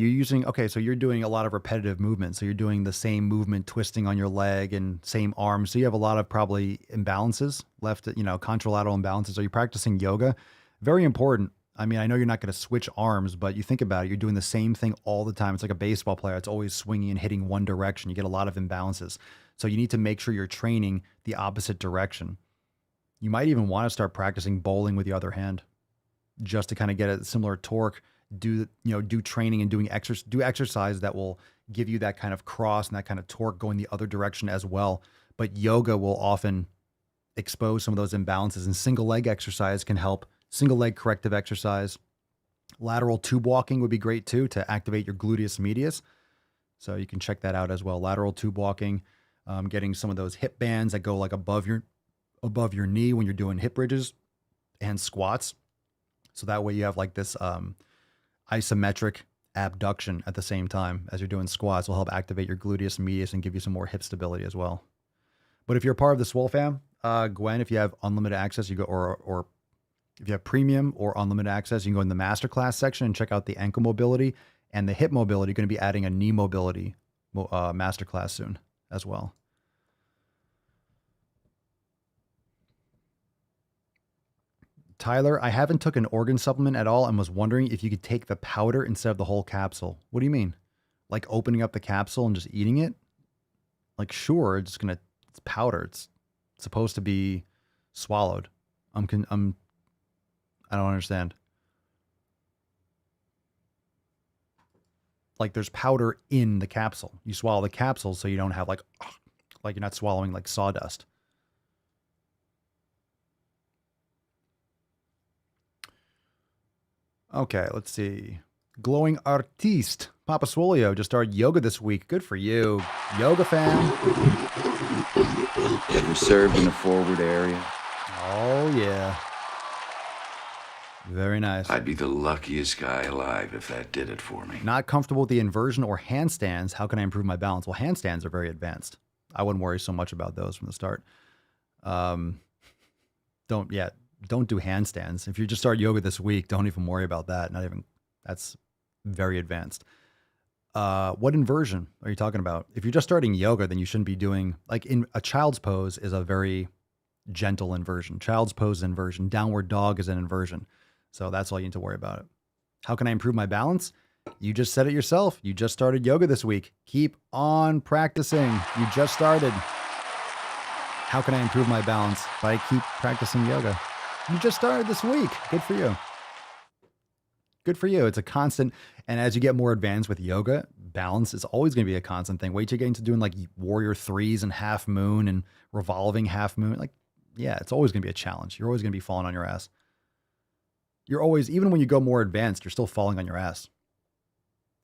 so you're doing a lot of repetitive movements. So you're doing the same movement, twisting on your leg and same arm. So you have a lot of probably imbalances left, contralateral imbalances. Are you practicing yoga? Very important. I mean, I know you're not going to switch arms, but you think about it, you're doing the same thing all the time. It's like a baseball player. It's always swinging and hitting one direction. You get a lot of imbalances. So you need to make sure you're training the opposite direction. You might even want to start practicing bowling with the other hand just to kind of get a similar torque. Do training and do exercise that will give you that kind of cross and that kind of torque going the other direction as well. But yoga will often expose some of those imbalances, and single leg exercise can help. Single leg corrective exercise. Lateral tube walking would be great too to activate your gluteus medius. So you can check that out as well. Lateral tube walking, getting some of those hip bands that go like above your knee when you're doing hip bridges and squats. So that way you have like this isometric abduction at the same time as you're doing squats. Will help activate your gluteus medius and give you some more hip stability as well. But if you're a part of the SwoleFam, Gwen, if you have unlimited access, you go, or if you have premium or unlimited access, you can go in the masterclass section and check out the ankle mobility and the hip mobility. You're going to be adding a knee mobility masterclass soon as well. Tyler, I haven't took an organ supplement at all and was wondering if you could take the powder instead of the whole capsule. What do you mean? Like opening up the capsule and just eating it? Like, sure, it's powder. It's supposed to be swallowed. I don't understand. Like there's powder in the capsule. You swallow the capsule so you don't have like you're not swallowing like sawdust. Okay, let's see. Glowing Artiste. Papa Swolio just started yoga this week. Good for you. Yoga fan. Ever served in a forward area? Oh, yeah. Very nice. I'd be the luckiest guy alive if that did it for me. Not comfortable with the inversion or handstands. How can I improve my balance? Well, handstands are very advanced. I wouldn't worry so much about those from the start. Don't do handstands. If you just start yoga this week, don't even worry about that. That's very advanced. What inversion are you talking about? If you're just starting yoga, then you shouldn't be doing, like, in a child's pose is a very gentle inversion. Child's pose is inversion. Downward dog is an inversion. So that's all you need to worry about. How can I improve my balance? You just said it yourself. You just started yoga this week. Keep on practicing. You just started. How can I improve my balance? By keep practicing yoga. You just started this week. Good for you. Good for you. It's a constant. And as you get more advanced with yoga, balance is always going to be a constant thing. Wait till you get into doing like warrior threes and half moon and revolving half moon. Like, yeah, it's always going to be a challenge. You're always going to be falling on your ass. You're always, even when you go more advanced, you're still falling on your ass.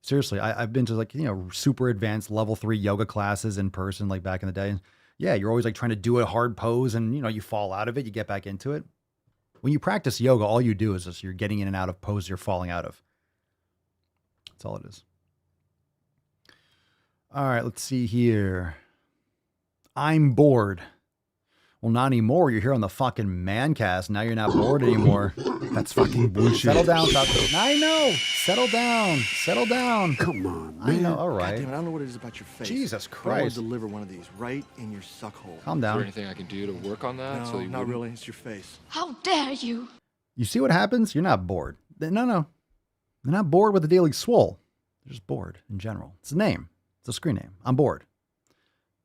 Seriously, I've been to like, super advanced level 3 yoga classes in person, like back in the day. Yeah, you're always like trying to do a hard pose and, you fall out of it. You get back into it. When you practice yoga, all you do is just you're getting in and out of poses you're falling out of. That's all it is. All right, let's see here. I'm bored. Well, not anymore. You're here on the fucking Mancast. Now you're not bored anymore. That's fucking bullshit. Settle down, Falcon. I know. Settle down. Settle down. Come on, man. I know. All right. God damn it, I don't know what it is about your face. Jesus I want Christ. to deliver one of these right in your suck hole. Calm down. Is there anything I can do to work on that? No, not really. It's your face. How dare you? You see what happens? You're not bored. No. They're not bored with the Daily Swole. They're just bored in general. It's a name. It's a screen name. I'm bored.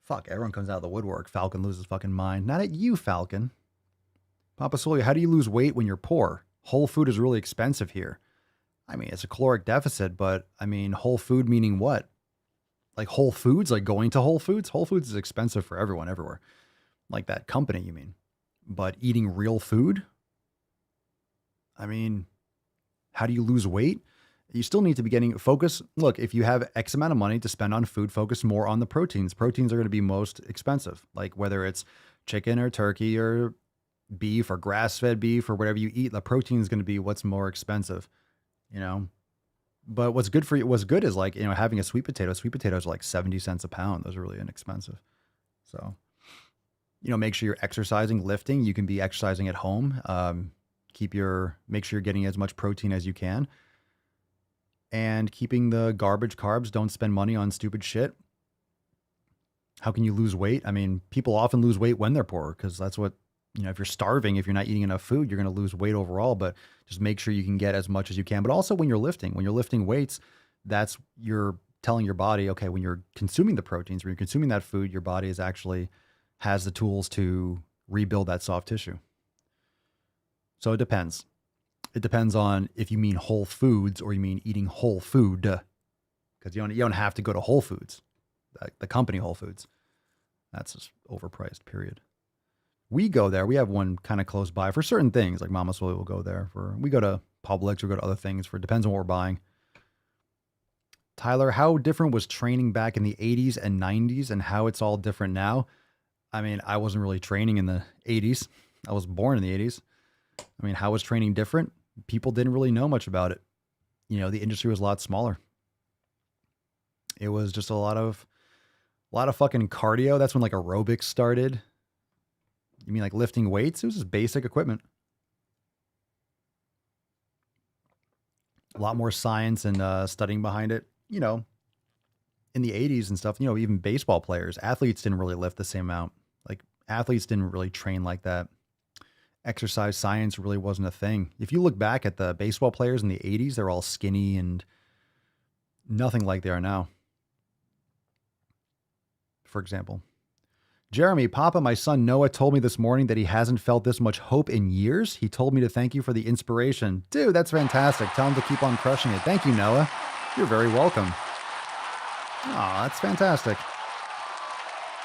Fuck, everyone comes out of the woodwork. Falcon loses fucking mind. Not at you, Falcon. Papa Swole, how do you lose weight when you're poor? Whole food is really expensive here. I mean, it's a caloric deficit, but I mean, whole food meaning what? Like Whole Foods, like going to Whole Foods? Whole Foods is expensive for everyone, everywhere. Like that company, you mean. But eating real food? I mean, how do you lose weight? You still need to be getting focus. Look, if you have X amount of money to spend on food, focus more on the proteins. Proteins are going to be most expensive. Like whether it's chicken or turkey or beef or grass-fed beef or whatever you eat, the protein is going to be what's more expensive, But what's good for you, what's good is like, having a sweet potato. Sweet potatoes are like 70 cents a pound. Those are really inexpensive. So, make sure you're exercising, lifting. You can be exercising at home. Make sure you're getting as much protein as you can. And keeping the garbage carbs. Don't spend money on stupid shit. How can you lose weight? I mean, people often lose weight when they're poor because that's what if you're starving, if you're not eating enough food, you're going to lose weight overall, but just make sure you can get as much as you can. But also when you're lifting weights, that's you're telling your body, okay, when you're consuming the proteins, when you're consuming that food, your body is actually has the tools to rebuild that soft tissue. So it depends. It depends on if you mean whole foods or you mean eating whole food, because you don't have to go to Whole Foods, the company Whole Foods. That's just overpriced, period. We go there. We have one kind of close by for certain things. Like Mama Swole will go there we go to Publix, we go to other things depends on what we're buying. Tyler, how different was training back in the 80s and 90s and how it's all different now? I mean, I wasn't really training in the 80s. I was born in the 80s. I mean, how was training different? People didn't really know much about it. The industry was a lot smaller. It was just a lot of fucking cardio. That's when like aerobics started. You mean like lifting weights? It was just basic equipment. A lot more science and studying behind it. In the 80s and stuff, even baseball players, athletes didn't really lift the same amount. Like athletes didn't really train like that. Exercise science really wasn't a thing. If you look back at the baseball players in the 80s, they're all skinny and nothing like they are now. For example, Jeremy, Papa, my son Noah told me this morning that he hasn't felt this much hope in years. He told me to thank you for the inspiration. Dude, that's fantastic. Tell him to keep on crushing it. Thank you, Noah. You're very welcome. Aw, that's fantastic.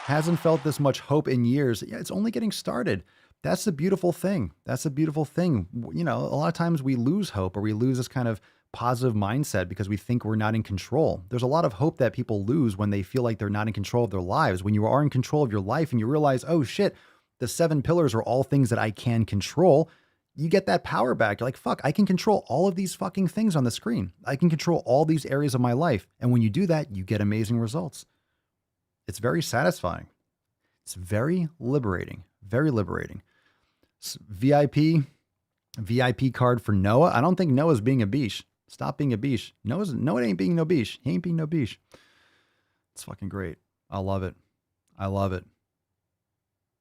Hasn't felt this much hope in years. Yeah, it's only getting started. That's the beautiful thing. That's the beautiful thing. A lot of times we lose hope or we lose this kind of positive mindset because we think we're not in control. There's a lot of hope that people lose when they feel like they're not in control of their lives. When you are in control of your life and you realize, oh shit, the 7 pillars are all things that I can control, you get that power back. You're like, fuck, I can control all of these fucking things on the screen. I can control all these areas of my life. And when you do that, you get amazing results. It's very satisfying. It's very liberating. Very liberating. VIP card for Noah. I don't think Noah's being a beesh. Stop being a beesh. Noah ain't being no beesh. He ain't being no beesh. It's fucking great. I love it. I love it.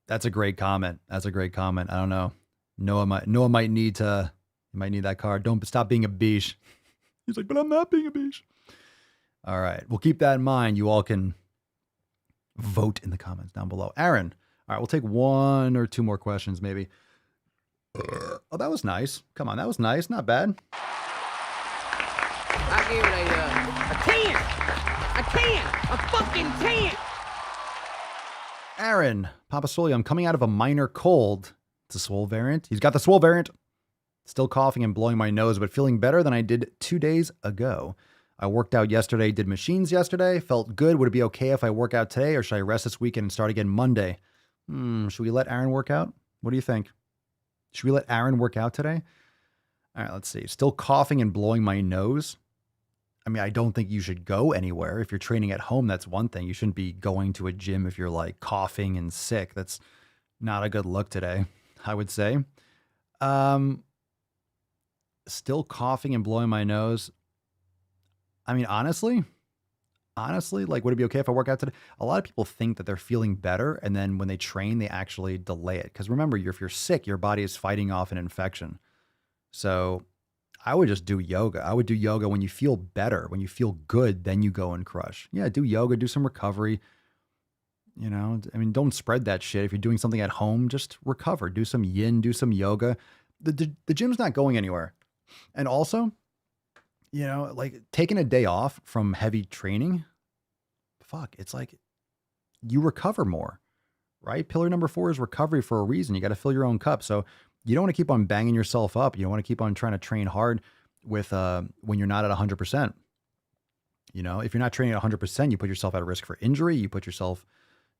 That's a great comment. That's a great comment. I don't know. Noah might need that card. Don't stop being a beesh. He's like, but I'm not being a beesh. All right. We'll keep that in mind. You all can vote in the comments down below. Aaron. All right. We'll take 1 or 2 more questions maybe. Oh, that was nice. Come on. That was nice. Not bad. I give it a 10. A fucking 10. Aaron, Papa Swole, I'm coming out of a minor cold. It's a Swole variant. He's got the Swole variant. Still coughing and blowing my nose, but feeling better than I did 2 days ago. I worked out yesterday, did machines yesterday, felt good. Would it be okay if I work out today or should I rest this weekend and start again Monday? Should we let Aaron work out? What do you think? Should we let Aaron work out today? All right, let's see. Still coughing and blowing my nose. I mean, I don't think you should go anywhere. If you're training at home, that's one thing. You shouldn't be going to a gym if you're like coughing and sick. That's not a good look today, I would say. Still coughing and blowing my nose. I mean, honestly, like, would it be okay if I work out today? A lot of people think that they're feeling better, and then when they train, they actually delay it. Because remember, if you're sick, your body is fighting off an infection. So I would just do yoga. I would do yoga when you feel better, when you feel good, then you go and crush. Yeah, do yoga, do some recovery. Don't spread that shit. If you're doing something at home, just recover. Do some yin, do some yoga. The gym's not going anywhere. And also, like taking a day off from heavy training, it's like you recover more, right? Pillar number 4 is recovery for a reason. You got to fill your own cup. So you don't want to keep on banging yourself up. You don't want to keep on trying to train hard with when you're not at 100%. If you're not training at 100%, you put yourself at risk for injury. You put yourself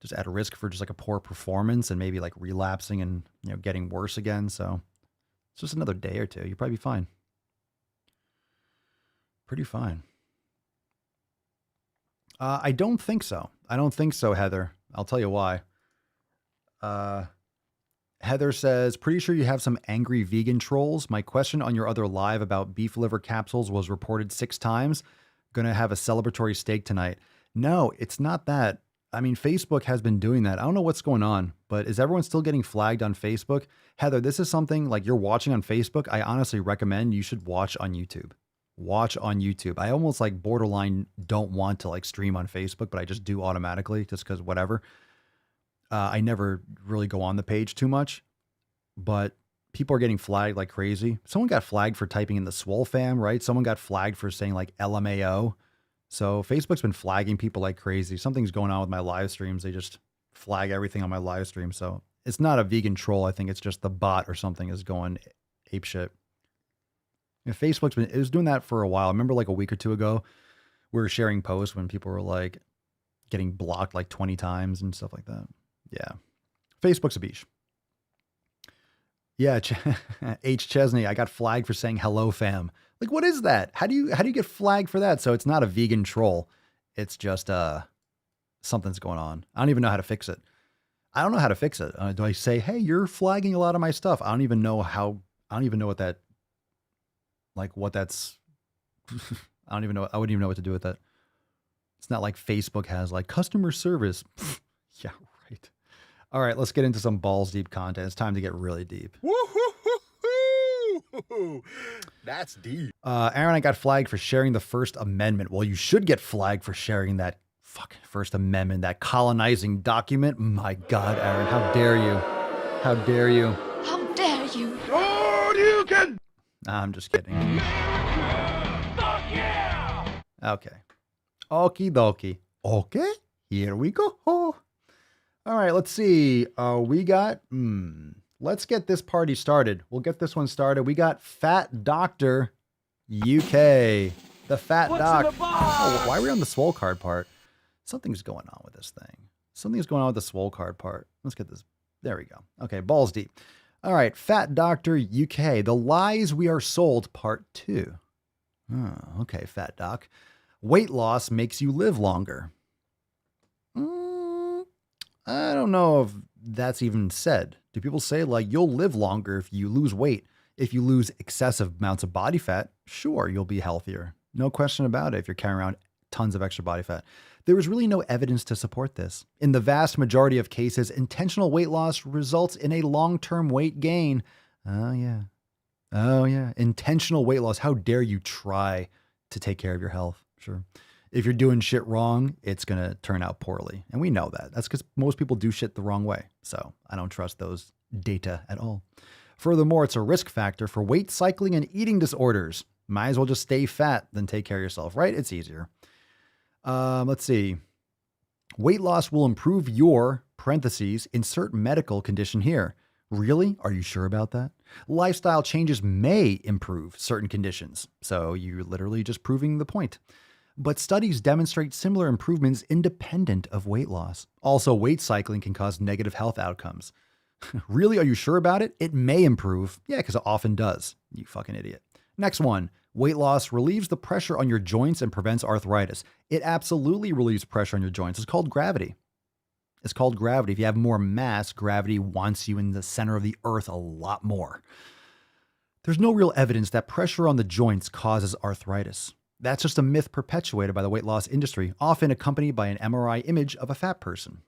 just at risk for just like a poor performance and maybe like relapsing and getting worse again. So it's just another day or two. You'll probably be fine. Pretty fine. I don't think so. Heather. I'll tell you why. Heather says, pretty sure you have some angry vegan trolls. My question on your other live about beef liver capsules was reported 6 times. Gonna have a celebratory steak tonight. No, it's not that. I mean, Facebook has been doing that. I don't know what's going on, but is everyone still getting flagged on Facebook? Heather, this is something like you're watching on Facebook. I honestly recommend you should watch on YouTube. Watch on YouTube. I almost like borderline don't want to like stream on Facebook, but I just do automatically just because whatever. I never really go on the page too much, but people are getting flagged like crazy. Someone got flagged for typing in the SwoleFam, right? Someone got flagged for saying like LMAO. So Facebook's been flagging people like crazy. Something's going on with my live streams. They just flag everything on my live stream. So it's not a vegan troll. I think it's just the bot or something is going apeshit. Yeah, it was doing that for a while. I remember like a week or two ago, we were sharing posts when people were like getting blocked like 20 times and stuff like that. Yeah. Facebook's a beach. Yeah. H. Chesney, I got flagged for saying hello fam. Like, what is that? How do you get flagged for that? So it's not a vegan troll. It's just, something's going on. I don't even know how to fix it. I don't know how to fix it. Do I say, hey, you're flagging a lot of my stuff? I don't even know what that, like what that's, I don't even know. I wouldn't even know what to do with that. It's not like Facebook has like customer service. Yeah, right. All right, let's get into some balls deep content. It's time to get really deep. That's deep. Aaron, I got flagged for sharing the First Amendment. Well, you should get flagged for sharing that fucking First Amendment, that colonizing document. My God, Aaron, how dare you? How dare you? How dare you? Oh, you can. I'm just kidding. Fuck yeah! Okay. Okie dokie. Okay, here we go. All right, let's see. We got, let's get this party started. We'll get this one started. We got Fat Doctor UK. The Fat Doc. Oh, why are we on the Swole card part? Something's going on with this thing. Something's going on with the Swole card part. Let's get this. There we go. Okay, balls deep. All right, Fat Doctor UK. The Lies We Are Sold Part 2. Oh, okay, Fat Doc. Weight loss makes you live longer. I don't know if that's even said. Do people say like you'll live longer if you lose weight? If you lose excessive amounts of body fat, sure, you'll be healthier. No question about it if you're carrying around tons of extra body fat. There is really no evidence to support this. In the vast majority of cases, intentional weight loss results in a long-term weight gain. Oh, yeah. Oh, yeah. Intentional weight loss. How dare you try to take care of your health? Sure. If you're doing shit wrong, it's going to turn out poorly. And we know that. That's because most people do shit the wrong way. So I don't trust those data at all. Furthermore, it's a risk factor for weight cycling and eating disorders. Might as well just stay fat than take care of yourself, right? It's easier. Let's see. Weight loss will improve your, parentheses, insert medical condition here. Really? Are you sure about that? Lifestyle changes may improve certain conditions. So you're literally just proving the point. But studies demonstrate similar improvements independent of weight loss. Also, weight cycling can cause negative health outcomes. Really? Are you sure about it? It may improve. Yeah, because it often does. You fucking idiot. Next one. Weight loss relieves the pressure on your joints and prevents arthritis. It absolutely relieves pressure on your joints. It's called gravity. It's called gravity. If you have more mass, gravity wants you in the center of the earth a lot more. There's no real evidence that pressure on the joints causes arthritis. That's just a myth perpetuated by the weight loss industry, often accompanied by an MRI image of a fat person.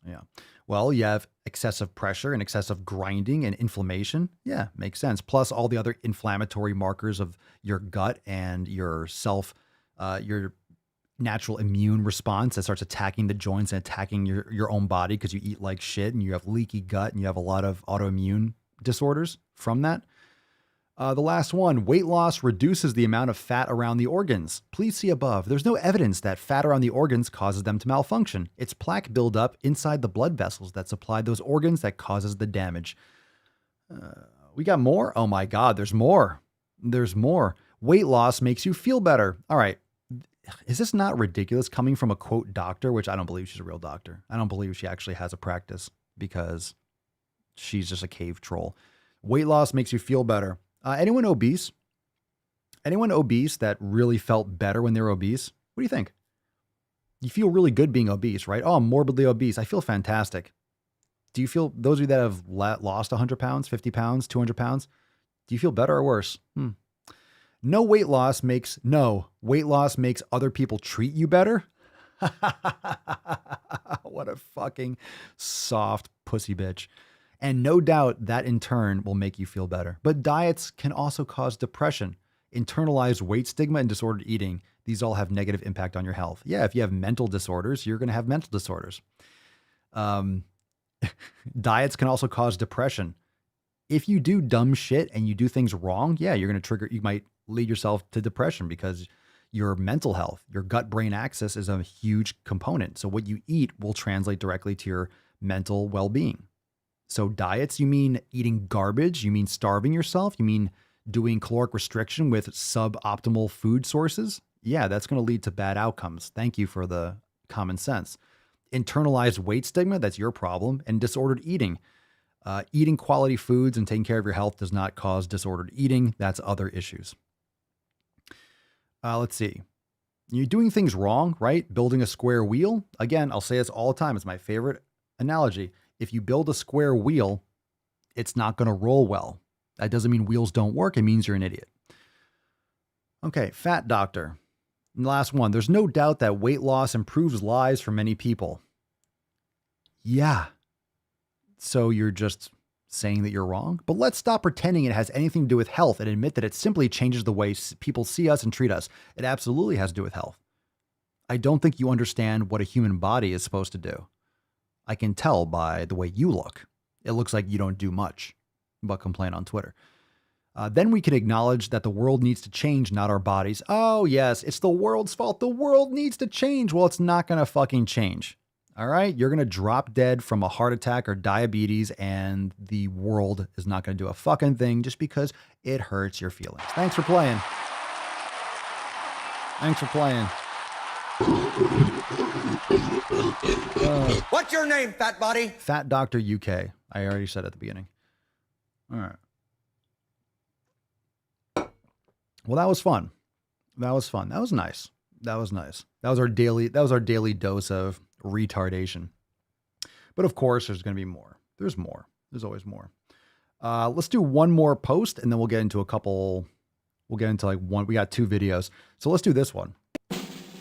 Yeah. Well, you have excessive pressure and excessive grinding and inflammation. Yeah, makes sense. Plus all the other inflammatory markers of your gut and your your natural immune response that starts attacking the joints and attacking your own body because you eat like shit and you have leaky gut and you have a lot of autoimmune disorders from that. The last one, weight loss reduces the amount of fat around the organs. Please see above. There's no evidence that fat around the organs causes them to malfunction. It's plaque buildup inside the blood vessels that supply those organs that causes the damage. We got more? Oh my God, there's more. There's more. Weight loss makes you feel better. All right. Is this not ridiculous coming from a quote doctor, which I don't believe she's a real doctor. I don't believe she actually has a practice because she's just a cave troll. Weight loss makes you feel better. Anyone obese? Anyone obese that really felt better when they were obese? What do you think? You feel really good being obese, right? Oh, I'm morbidly obese. I feel fantastic. Do you feel, those of you that have lost 100 pounds, 50 pounds, 200 pounds, do you feel better or worse? No weight loss makes other people treat you better. What a fucking soft pussy bitch. And no doubt that in turn will make you feel better. But diets can also cause depression, internalized weight stigma, and disordered eating. These all have negative impact on your health. Yeah, if you have mental disorders, you're going to have mental disorders. Diets can also cause depression. If you do dumb shit and you do things wrong, yeah, you're going to trigger, you might lead yourself to depression because your mental health, your gut-brain axis is a huge component. So what you eat will translate directly to your mental well-being. So diets, you mean eating garbage? You mean starving yourself? You mean doing caloric restriction with suboptimal food sources? Yeah, that's going to lead to bad outcomes. Thank you for the common sense. Internalized weight stigma, that's your problem. And disordered eating. Eating quality foods and taking care of your health does not cause disordered eating. That's other issues. Let's see. You're doing things wrong, right? Building a square wheel. Again, I'll say this all the time. It's my favorite analogy. If you build a square wheel, it's not going to roll well. That doesn't mean wheels don't work. It means you're an idiot. Okay, fat doctor. And last one. There's no doubt that weight loss improves lives for many people. Yeah. So you're just saying that you're wrong? But let's stop pretending it has anything to do with health and admit that it simply changes the way people see us and treat us. It absolutely has to do with health. I don't think you understand what a human body is supposed to do. I can tell by the way you look. It looks like you don't do much but complain on Twitter. Then we can acknowledge that the world needs to change, not our bodies. Oh, yes, it's the world's fault. The world needs to change. Well, it's not going to fucking change. All right? You're going to drop dead from a heart attack or diabetes, and the world is not going to do a fucking thing just because it hurts your feelings. Thanks for playing. Thanks for playing. What's your name, fat body? Fat Doctor UK. I already said at the beginning. All right. Well, that was fun. That was fun. That was nice. That was nice. That was our daily dose of retardation. But of course, there's going to be more. There's more. There's always more. Let's do one more post and then we'll get into a couple. We'll get into like one. We got 2 videos. So let's do this one.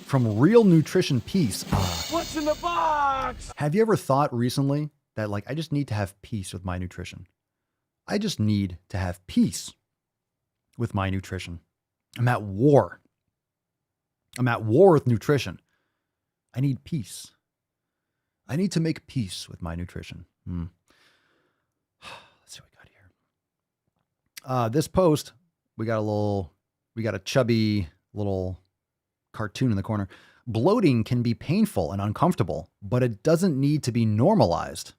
From Real Nutrition Peace. What's in the box? Have you ever thought recently that like, I just need to have peace with my nutrition? I just need to have peace with my nutrition. I'm at war. I'm at war with nutrition. I need peace. I need to make peace with my nutrition. Let's see what we got here. This post, we got a chubby little cartoon in the corner. Bloating can be painful and uncomfortable, but it doesn't need to be normalized.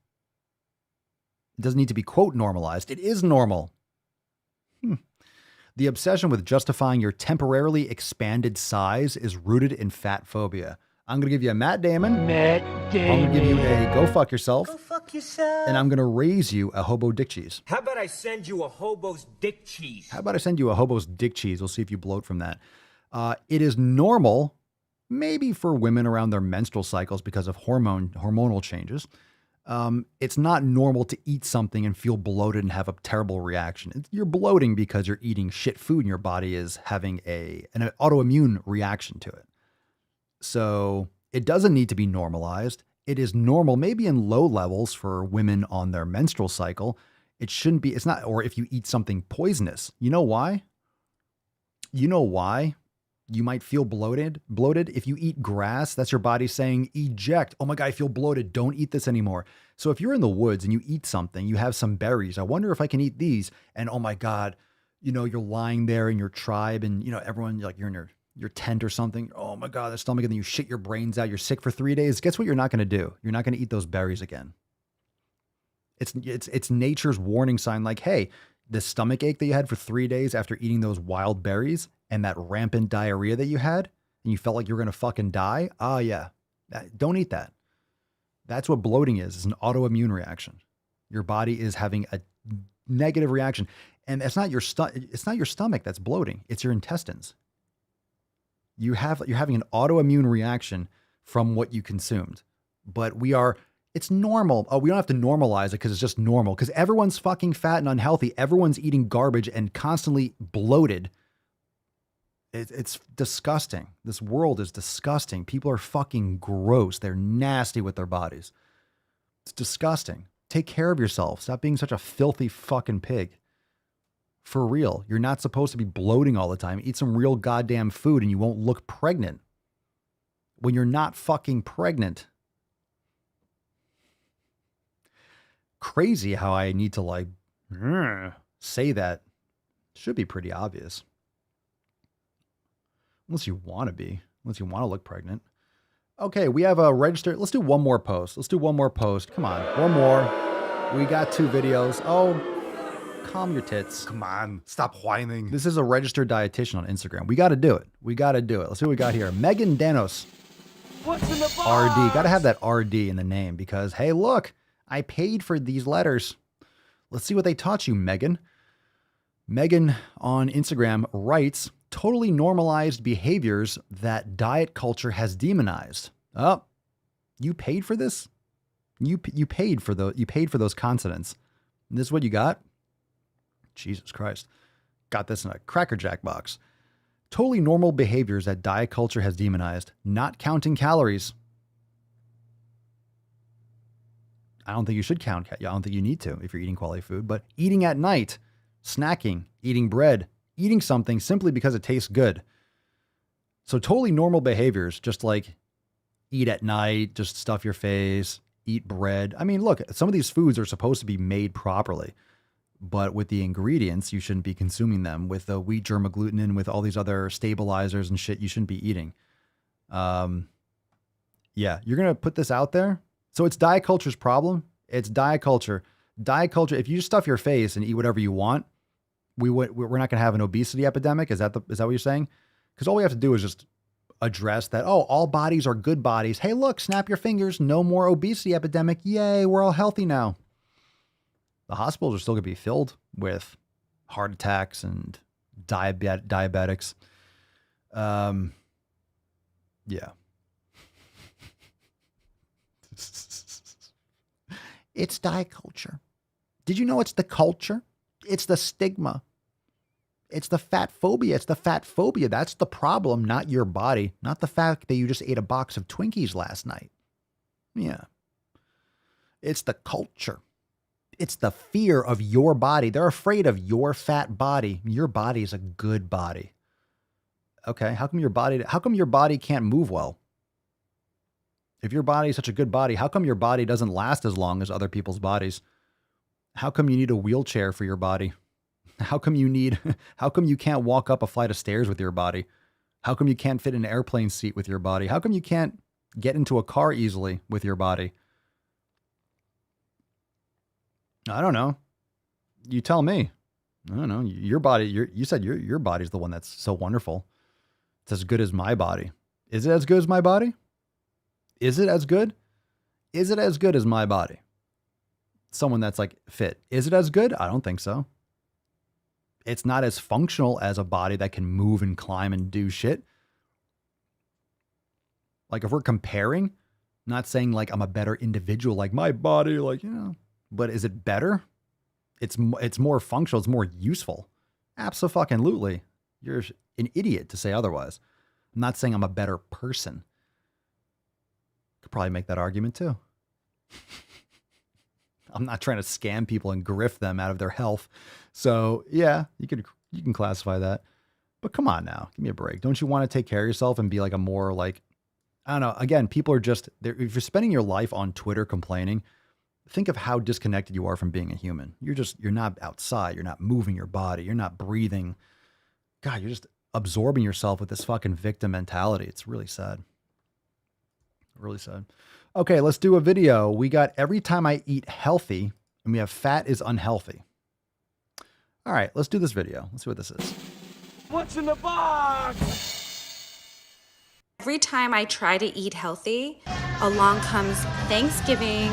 It doesn't need to be, quote, normalized. It is normal. The obsession with justifying your temporarily expanded size is rooted in fat phobia. I'm going to give you a Matt Damon. Matt Damon. I'm going to give you a go fuck yourself. Go fuck yourself. And I'm going to raise you a hobo dick cheese. How about I send you a hobo's dick cheese? How about I send you a hobo's dick cheese? We'll see if you bloat from that. It is normal, maybe for women around their menstrual cycles because of hormonal changes. It's not normal to eat something and feel bloated and have a terrible reaction. You're bloating because you're eating shit food and your body is having an autoimmune reaction to it. So it doesn't need to be normalized. It is normal, maybe in low levels for women on their menstrual cycle. It shouldn't be, it's not, or if you eat something poisonous. You know why? You know why? You might feel bloated. If you eat grass, that's your body saying, eject. Oh my God, I feel bloated. Don't eat this anymore. So if you're in the woods and you eat something, you have some berries. I wonder if I can eat these. And oh my God, you're lying there in your tribe and, everyone, like you're in your tent or something. Oh my God, the stomach. And then you shit your brains out. You're sick for 3 days. Guess what you're not going to do? You're not going to eat those berries again. It's nature's warning sign like, hey, the stomach ache that you had for 3 days after eating those wild berries and that rampant diarrhea that you had and you felt like you were going to fucking die. Oh yeah. Don't eat that. That's what bloating is. It's an autoimmune reaction. Your body is having a negative reaction. And it's not your stomach that's bloating. It's your intestines. You're having an autoimmune reaction from what you consumed, but it's normal. Oh, we don't have to normalize it because it's just normal because everyone's fucking fat and unhealthy. Everyone's eating garbage and constantly bloated. It's disgusting. This world is disgusting. People are fucking gross. They're nasty with their bodies. It's disgusting. Take care of yourself. Stop being such a filthy fucking pig. For real. You're not supposed to be bloating all the time. Eat some real goddamn food and you won't look pregnant. When you're not fucking pregnant. Crazy how I need to like say that. Should be pretty obvious. Unless you want to be. Unless you want to look pregnant. Okay, we have a register. Let's do one more post. Let's do one more post. Come on, one more. We got 2 videos. Oh, calm your tits. Come on, stop whining. This is a registered dietitian on Instagram. We got to do it. We got to do it. Let's see what we got here. Megan Danos. What's in the box? RD. Got to have that RD in the name because, hey, look, I paid for these letters. Let's see what they taught you, Megan. Megan on Instagram writes, totally normalized behaviors that diet culture has demonized. Oh, you paid for this? You paid for those consonants. And this is what you got? Jesus Christ. Got this in a Cracker Jack box. Totally normal behaviors that diet culture has demonized. Not counting calories. I don't think you should count. I don't think you need to if you're eating quality food. But eating at night, snacking, eating bread, eating something simply because it tastes good. So totally normal behaviors, just like eat at night, just stuff your face, eat bread. I mean, look, some of these foods are supposed to be made properly, but with the ingredients, you shouldn't be consuming them. With the wheat germ agglutinin, with all these other stabilizers and shit, you shouldn't be eating. Yeah, you're going to put this out there. So it's diet culture's problem. It's diet culture. Diet culture, if you just stuff your face and eat whatever you want, we're not going to have an obesity epidemic. Is that what you're saying? Because all we have to do is just address that. Oh, all bodies are good bodies. Hey, look, snap your fingers. No more obesity epidemic. Yay, we're all healthy now. The hospitals are still going to be filled with heart attacks and diabetics. Yeah. It's diet culture. Did you know it's the culture? It's the stigma. It's the fat phobia. It's the fat phobia. That's the problem, not your body. Not the fact that you just ate a box of Twinkies last night. Yeah. It's the culture. It's the fear of your body. They're afraid of your fat body. Your body is a good body. Okay, how come your body can't move well? If your body is such a good body, how come your body doesn't last as long as other people's bodies? How come you need a wheelchair for your body? How come you can't walk up a flight of stairs with your body? How come you can't fit in an airplane seat with your body? How come you can't get into a car easily with your body? I don't know. You tell me. I don't know. Your body, you said your body's the one that's so wonderful. It's as good as my body. Is it as good as my body? Is it as good? Is it as good as my body? Someone that's like fit. Is it as good? I don't think so. It's not as functional as a body that can move and climb and do shit. Like if we're comparing, not saying like I'm a better individual, like my body, like, you know, but is it better? It's more functional. It's more useful. Abso-fucking-lutely. You're an idiot to say otherwise. I'm not saying I'm a better person. Could probably make that argument too. I'm not trying to scam people and grift them out of their health. So yeah, you can classify that. But come on now, give me a break. Don't you want to take care of yourself and be like a more like, I don't know. Again, people are just, if you're spending your life on Twitter complaining, think of how disconnected you are from being a human. You're not outside. You're not moving your body. You're not breathing. God, you're just absorbing yourself with this fucking victim mentality. It's really sad. Really sad. Okay, let's do a video. We got every time I eat healthy, and we have fat is unhealthy. All right, let's do this video. Let's see what this is. What's in the box? Every time I try to eat healthy, along comes Thanksgiving,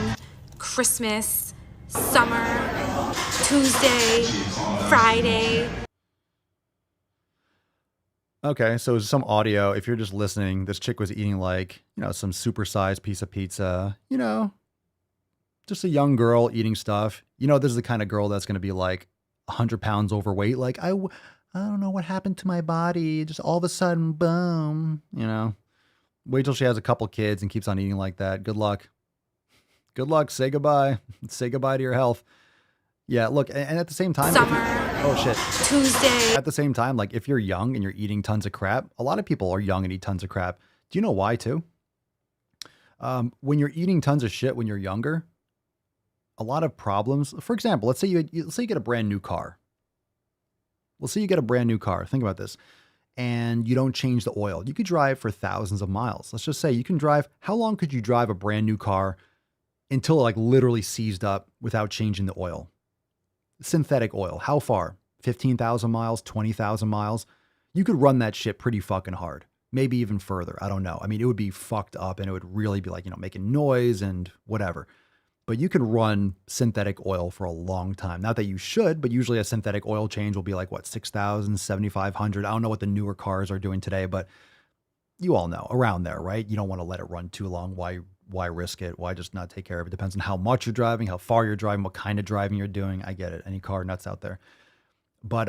Christmas, summer, Tuesday, Friday. Okay, so some audio. If you're just listening, this chick was eating like, you know, some supersized piece of pizza, you know, just a young girl eating stuff. You know, this is the kind of girl that's going to be like 100 pounds overweight. Like, I I don't know what happened to my body. Just all of a sudden, boom, you know. Wait till she has a couple kids and keeps on eating like that. Good luck. Good luck. Say goodbye. Say goodbye to your health. Yeah, look, and at the same time, oh shit, Tuesday. At the same time, like if you're young and you're eating tons of crap, a lot of people are young and eat tons of crap. Do you know why too? When you're eating tons of shit when you're younger, a lot of problems. For example, let's say you get a brand new car. Let's say you get a brand new car. Think about this. And you don't change the oil. You could drive for thousands of miles. Let's just say you can drive. How long could you drive a brand new car until it like literally seized up without changing the oil? Synthetic oil. How far? 15,000 miles, 20,000 miles. You could run that shit pretty fucking hard. Maybe even further. I don't know. I mean, it would be fucked up and it would really be like, you know, making noise and whatever. But you could run synthetic oil for a long time. Not that you should, but usually a synthetic oil change will be like, what, 6,000, 7,500. I don't know what the newer cars are doing today, but you all know around there, right? You don't want to let it run too long. Why risk it? Why just not take care of it? Depends on how much you're driving, how far you're driving, what kind of driving you're doing. I get it. Any car nuts out there. But,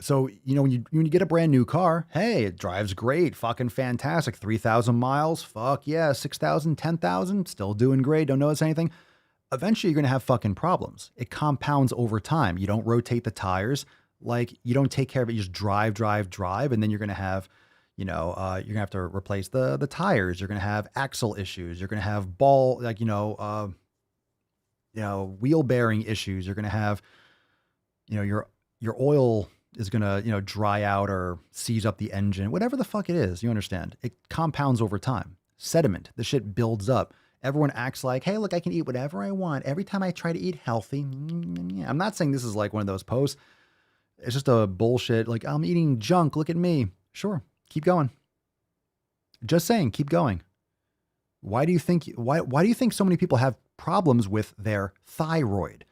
so, you know, when you get a brand new car, hey, it drives great, fucking fantastic. 3,000 miles, fuck yeah, 6,000, 10,000, still doing great, don't notice anything. Eventually, you're going to have fucking problems. It compounds over time. You don't rotate the tires. Like, you don't take care of it. You just drive, and then you're going to have, you know, you're going to have to replace the tires. You're going to have axle issues. You're going to have wheel bearing issues. You're going to have, you know, your oil is going to, you know, dry out or seize up the engine, whatever the fuck it is, you understand. It compounds over time. Sediment, the shit builds up. Everyone acts like, hey, look, I can eat whatever I want. Every time I try to eat healthy. I'm not saying this is like one of those posts. It's just a bullshit. Like, I'm eating junk. Look at me. Sure. Keep going. Just saying, keep going. Why do you think so many people have problems with their thyroid?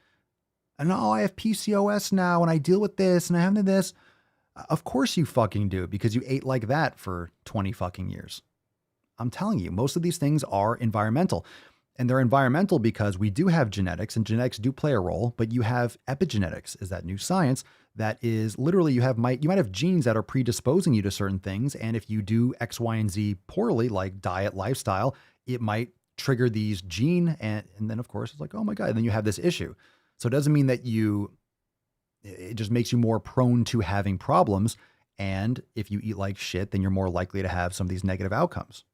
And oh, I have PCOS now and I deal with this and I have this. Of course you fucking do, because you ate like that for 20 fucking years. I'm telling you, most of these things are environmental. And they're environmental because we do have genetics and genetics do play a role, but you have epigenetics, is that new science that is literally you might have genes that are predisposing you to certain things. And if you do X, Y, and Z poorly, like diet, lifestyle, it might trigger these gene. And then of course it's like, oh my God, and then you have this issue. So it doesn't mean that it just makes you more prone to having problems. And if you eat like shit, then you're more likely to have some of these negative outcomes.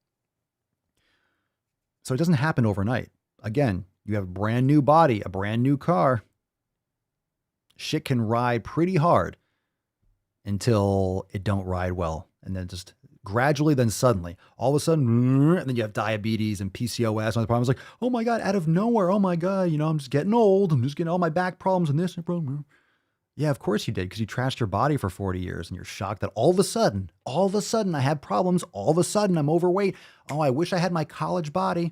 So it doesn't happen overnight. Again, you have a brand new body, a brand new car. Shit can ride pretty hard until it don't ride well. And then just gradually, then suddenly, all of a sudden, and then you have diabetes and PCOS and other problems. Like, oh my God, out of nowhere, oh my God, you know, I'm just getting old. I'm just getting all my back problems and this and problem. Yeah, of course you did, because you trashed your body for 40 years and you're shocked that all of a sudden I had problems. All of a sudden I'm overweight. Oh, I wish I had my college body.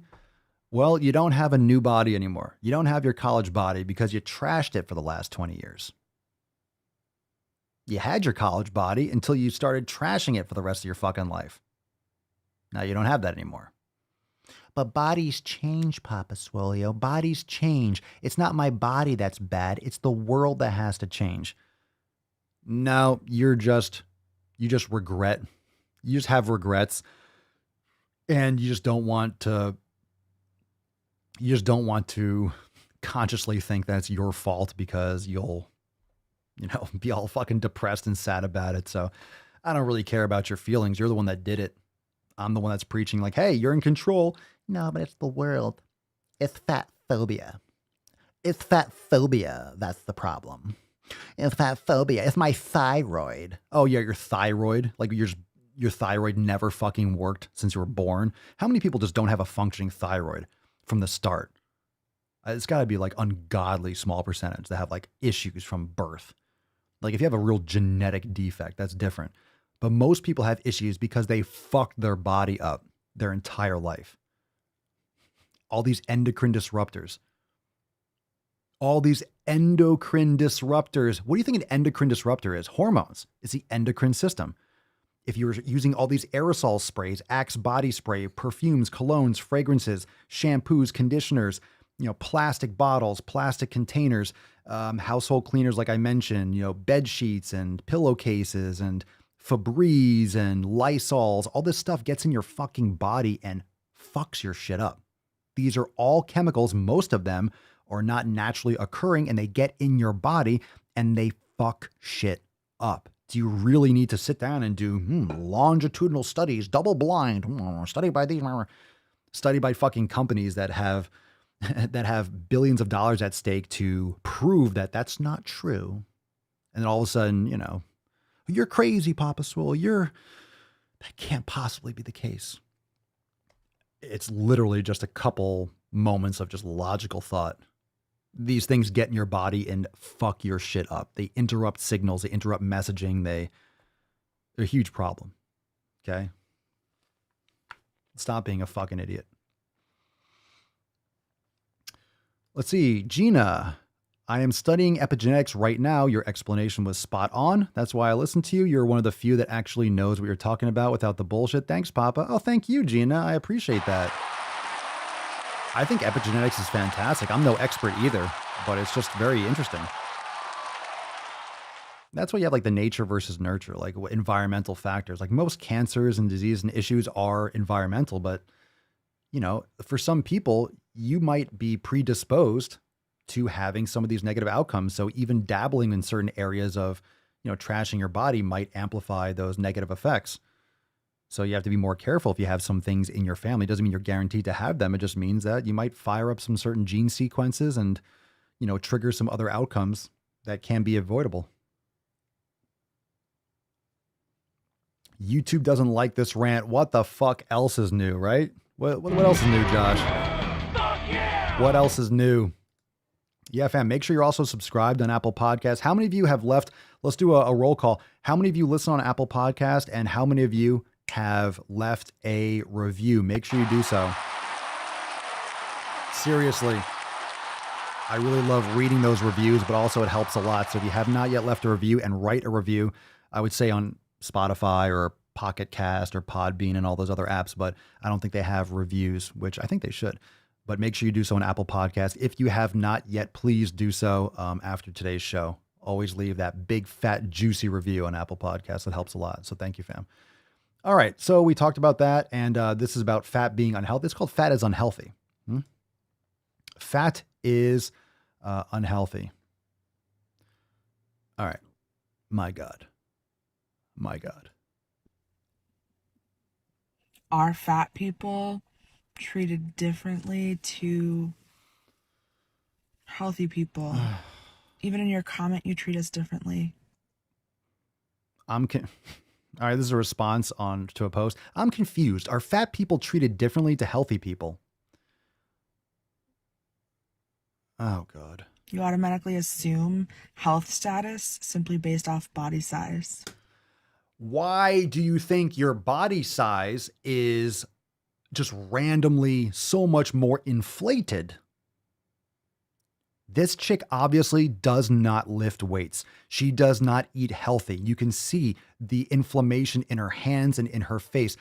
Well, you don't have a new body anymore. You don't have your college body because you trashed it for the last 20 years. You had your college body until you started trashing it for the rest of your fucking life. Now you don't have that anymore. But bodies change, Papa Swolio. Bodies change. It's not my body that's bad. It's the world that has to change. No, you just regret. You just have regrets. And you just don't want to consciously think that it's your fault, because you'll, you know, be all fucking depressed and sad about it. So I don't really care about your feelings. You're the one that did it. I'm the one that's preaching like, hey, you're in control. No, but it's the world. It's fat phobia. It's fat phobia. That's the problem. It's fat phobia. It's my thyroid. Oh yeah, your thyroid. Like your thyroid never fucking worked since you were born. How many people just don't have a functioning thyroid from the start? It's got to be like ungodly small percentage that have like issues from birth. Like if you have a real genetic defect, that's different. But most people have issues because they fucked their body up their entire life. All these endocrine disruptors. What do you think an endocrine disruptor is? Hormones. It's the endocrine system. If you're using all these aerosol sprays, Axe body spray, perfumes, colognes, fragrances, shampoos, conditioners, plastic bottles, plastic containers, household cleaners, like I mentioned, bed sheets and pillowcases and Febreze and Lysols. All this stuff gets in your fucking body and fucks your shit up. These are all chemicals. Most of them are not naturally occurring, and they get in your body and they fuck shit up. Do you really need to sit down and do longitudinal studies, double blind, study by fucking companies that have billions of dollars at stake to prove that that's not true? And then all of a sudden, you're crazy, Papa Swole. That can't possibly be the case. It's literally just a couple moments of just logical thought. These things get in your body and fuck your shit up. They interrupt signals. They interrupt messaging. They're a huge problem. Okay? Stop being a fucking idiot. Let's see. Gina, I am studying epigenetics right now. Your explanation was spot on. That's why I listened to you. You're one of the few that actually knows what you're talking about without the bullshit. Thanks, Papa. Oh, thank you, Gina. I appreciate that. I think epigenetics is fantastic. I'm no expert either, but it's just very interesting. That's why you have like the nature versus nurture, like environmental factors. Like most cancers and disease and issues are environmental, but for some people, you might be predisposed to having some of these negative outcomes. So even dabbling in certain areas of, trashing your body might amplify those negative effects. So you have to be more careful if you have some things in your family. It doesn't mean you're guaranteed to have them. It just means that you might fire up some certain gene sequences and, trigger some other outcomes that can be avoidable. YouTube doesn't like this rant. What the fuck else is new, right? What else is new, Josh? What else is new? Yeah, fam, make sure you're also subscribed on Apple Podcasts. How many of you have left? Let's do a roll call. How many of you listen on Apple Podcast, and how many of you have left a review? Make sure you do so. Seriously, I really love reading those reviews, but also it helps a lot. So if you have not yet left a review, and write a review, I would say on Spotify or Pocket Cast or Podbean and all those other apps, but I don't think they have reviews, which I think they should. But make sure you do so on Apple Podcasts. If you have not yet, please do so after today's show. Always leave that big, fat, juicy review on Apple Podcasts. That helps a lot. So thank you, fam. All right. So we talked about that. And this is about fat being unhealthy. It's called Fat is Unhealthy. Fat is unhealthy. All right. My God. My God. Are fat people treated differently to healthy people? Even in your comment, you treat us differently. All right, this is a response to a post. I'm confused. Are fat people treated differently to healthy people? Oh, God. You automatically assume health status simply based off body size. Why do you think your body size is just randomly so much more inflated? This chick obviously does not lift weights. She does not eat healthy. You can see the inflammation in her hands and in her face.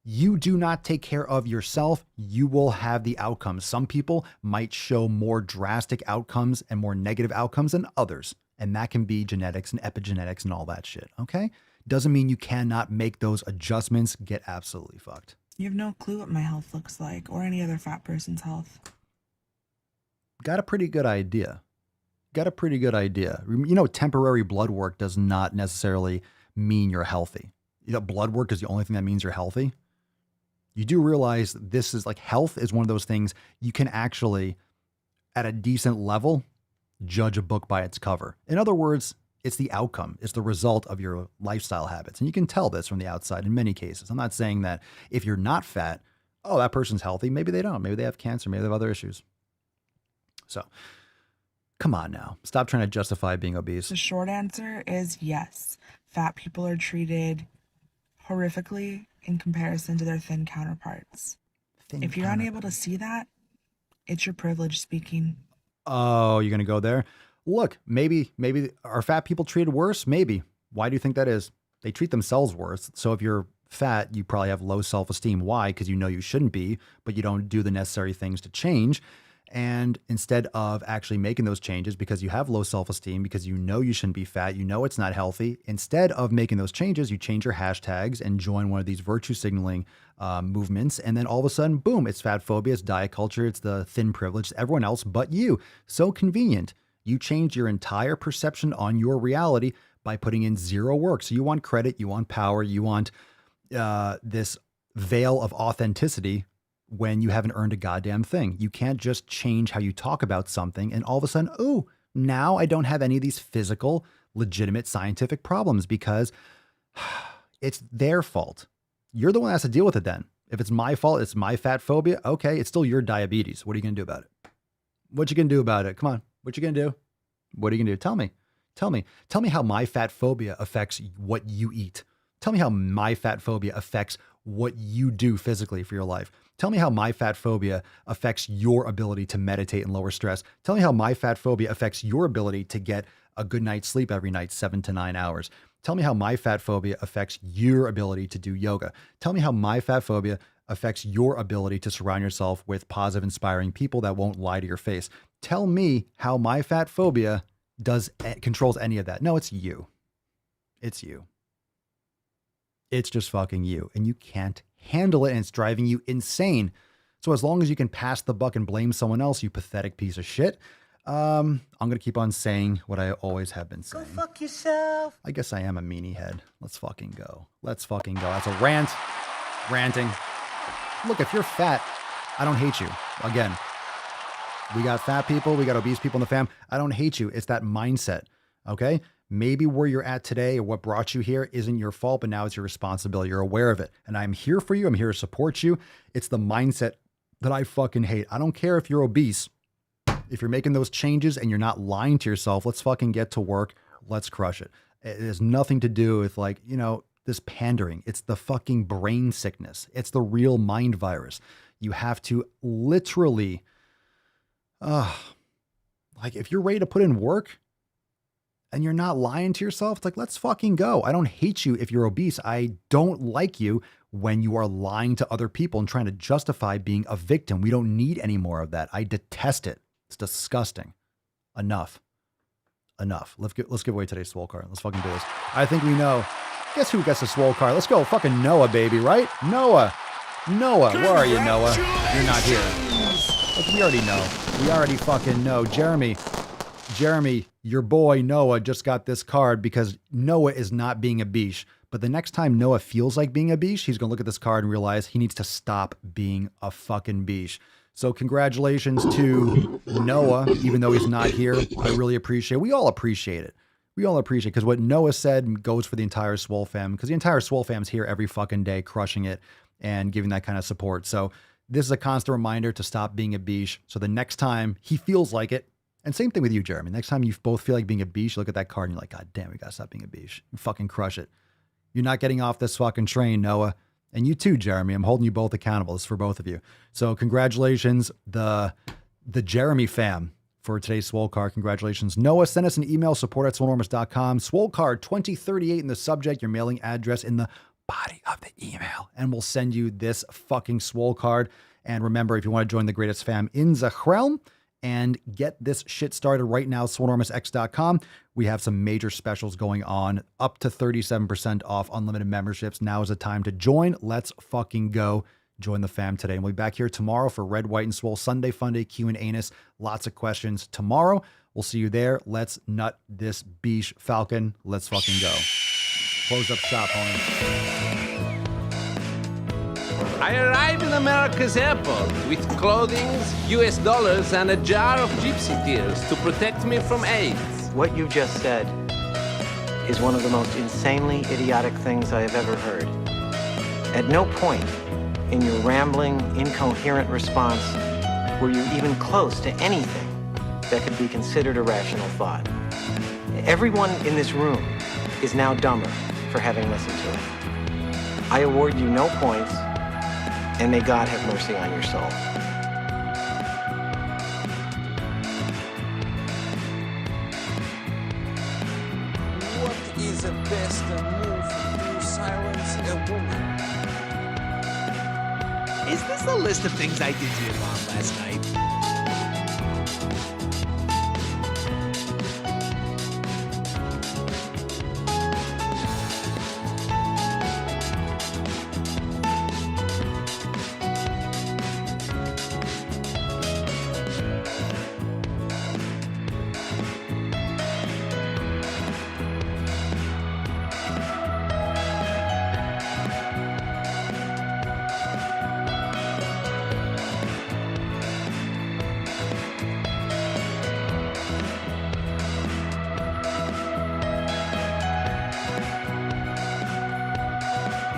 You do not take care of yourself, you will have the outcomes. Some people might show more drastic outcomes and more negative outcomes than others. And that can be genetics and epigenetics and all that shit. Okay? Doesn't mean you cannot make those adjustments. Get absolutely fucked. You have no clue what my health looks like or any other fat person's health. Got a pretty good idea. Temporary blood work does not necessarily mean you're healthy. Blood work is the only thing that means you're healthy. You do realize this is like health is one of those things you can actually, at a decent level, judge a book by its cover. In other words, it's the outcome. It's the result of your lifestyle habits. And you can tell this from the outside in many cases. I'm not saying that if you're not fat, oh, that person's healthy. Maybe they don't. Maybe they have cancer. Maybe they have other issues. So come on now. Stop trying to justify being obese. The short answer is yes. Fat people are treated horrifically in comparison to their thin counterparts. If you're unable to see that, it's your privilege speaking. Oh, you're going to go there? Look, maybe are fat people treated worse? Maybe. Why do you think that is? They treat themselves worse. So if you're fat, you probably have low self-esteem. Why? Because you know you shouldn't be, but you don't do the necessary things to change. And instead of actually making those changes because you have low self-esteem, because you know you shouldn't be fat, you know it's not healthy, instead of making those changes, you change your hashtags and join one of these virtue signaling movements. And then all of a sudden, boom, it's fat phobia, it's diet culture, it's the thin privilege, it's everyone else but you. So convenient. You change your entire perception on your reality by putting in zero work. So you want credit, you want power, you want this veil of authenticity when you haven't earned a goddamn thing. You can't just change how you talk about something and all of a sudden, oh, now I don't have any of these physical, legitimate scientific problems because it's their fault. You're the one that has to deal with it then. If it's my fault, it's my fat phobia, okay, it's still your diabetes. What are you going to do about it? What you going to do about it? Come on. What you going to do? What are you going to do? Tell me. Tell me how my fat phobia affects what you eat. Tell me how my fat phobia affects what you do physically for your life. Tell me how my fat phobia affects your ability to meditate and lower stress. Tell me how my fat phobia affects your ability to get a good night's sleep every night, 7 to 9 hours. Tell me how my fat phobia affects your ability to do yoga. Tell me how my fat phobia affects your ability to surround yourself with positive, inspiring people that won't lie to your face. Tell me how my fat phobia controls any of that. No, it's you. It's you. It's just fucking you. And you can't handle it and it's driving you insane. So as long as you can pass the buck and blame someone else, you pathetic piece of shit, I'm going to keep on saying what I always have been saying. Go fuck yourself. I guess I am a meanie head. Let's fucking go. Let's fucking go. That's a rant. Ranting. Look, if you're fat, I don't hate you. Again, we got fat people. We got obese people in the fam. I don't hate you. It's that mindset. Okay? Maybe where you're at today or what brought you here isn't your fault, but now it's your responsibility. You're aware of it. And I'm here for you. I'm here to support you. It's the mindset that I fucking hate. I don't care if you're obese. If you're making those changes and you're not lying to yourself, let's fucking get to work. Let's crush it. It has nothing to do with this pandering. It's the fucking brain sickness. It's the real mind virus. You have to literally, if you're ready to put in work, and you're not lying to yourself, it's like, let's fucking go. I don't hate you if you're obese. I don't like you when you are lying to other people and trying to justify being a victim. We don't need any more of that. I detest it. It's disgusting. Enough. Let's give away today's Swole card. Let's fucking do this. I think we know. Guess who gets the Swole card? Let's go. Fucking Noah, baby, right? Noah, where are you, Noah? You're not here. Look, we already know. We already fucking know. Jeremy, your boy Noah just got this card because Noah is not being a biche. But the next time Noah feels like being a biche, he's going to look at this card and realize he needs to stop being a fucking biche. So congratulations to Noah, even though he's not here. I really appreciate it. We all appreciate it. Because what Noah said goes for the entire SwoleFam, because the entire SwoleFam's here every fucking day, crushing it and giving that kind of support. So this is a constant reminder to stop being a biche. So the next time he feels like it, and same thing with you, Jeremy. Next time you both feel like being a biche, you look at that card and you're like, God damn, we gotta stop being a biche. You fucking crush it. You're not getting off this fucking train, Noah. And you too, Jeremy. I'm holding you both accountable. This is for both of you. So congratulations, the Jeremy fam, for today's Swole card. Congratulations. Noah, send us an email, support@swolenormous.com. Swole card 2038 in the subject, your mailing address in the body of the email. And we'll send you this fucking Swole card. And remember, if you want to join the greatest fam in the realm, and get this shit started right now, SwoleNormousX.com. We have some major specials going on, up to 37% off unlimited memberships. Now is the time to join. Let's fucking go. Join the fam today. And we'll be back here tomorrow for Red, White, and Swole Sunday Funday Q&A. Lots of questions tomorrow. We'll see you there. Let's nut this biche falcon. Let's fucking go. Close up shop, homie. I arrived in America's airport with clothing, US dollars, and a jar of gypsy tears to protect me from AIDS. What you just said is one of the most insanely idiotic things I have ever heard. At no point in your rambling, incoherent response were you even close to anything that could be considered a rational thought. Everyone in this room is now dumber for having listened to it. I award you no points, and may God have mercy on your soul. What is the best move to silence a woman? Is this a list of things I did to your mom last night?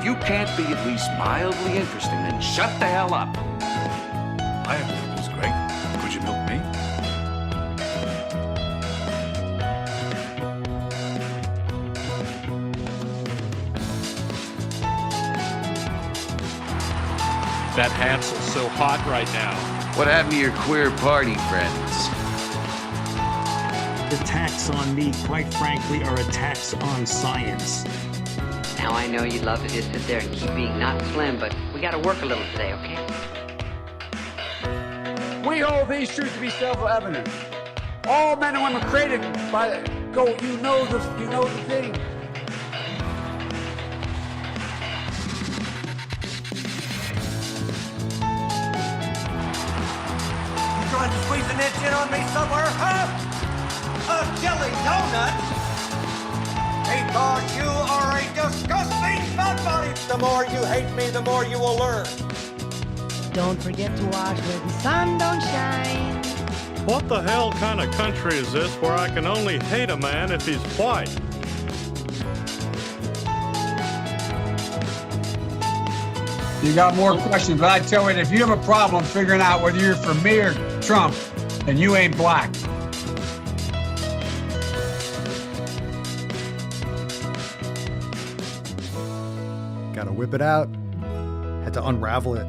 If you can't be at least mildly interesting, then shut the hell up. I have nipples, Greg. Could you milk me? That hat's so hot right now. What happened to your queer party friends? Attacks on me, quite frankly, are attacks on science. Now I know you'd love to just sit there and keep being not slim, but we gotta work a little today, okay? We hold these truths to be self-evident. All men and women created by you know the thing. You trying to squeeze an inch in on me somewhere, huh? A jelly donut? Because you are a disgusting fat body. The more you hate me, the more you will learn. Don't forget to wash where the sun don't shine. What the hell kind of country is this where I can only hate a man if he's white? You got more questions, but I tell you, if you have a problem figuring out whether you're for me or Trump, then you ain't black. Gotta whip it out. Had to unravel it.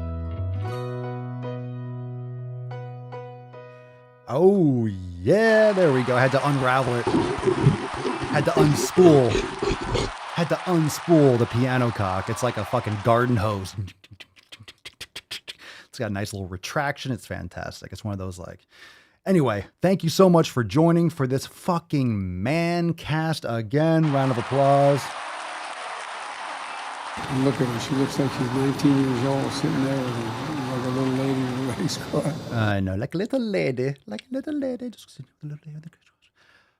Oh, yeah, there we go. Had to unravel it. Had to unspool. Had to unspool the piano cock. It's like a fucking garden hose. It's got a nice little retraction. It's fantastic. It's one of those like... Anyway, thank you so much for joining for this fucking man cast again. Round of applause. And look at her. She looks like she's 19 years old, sitting there like a little lady in a race car. I know, like a little lady. Like a little lady. Just a little lady.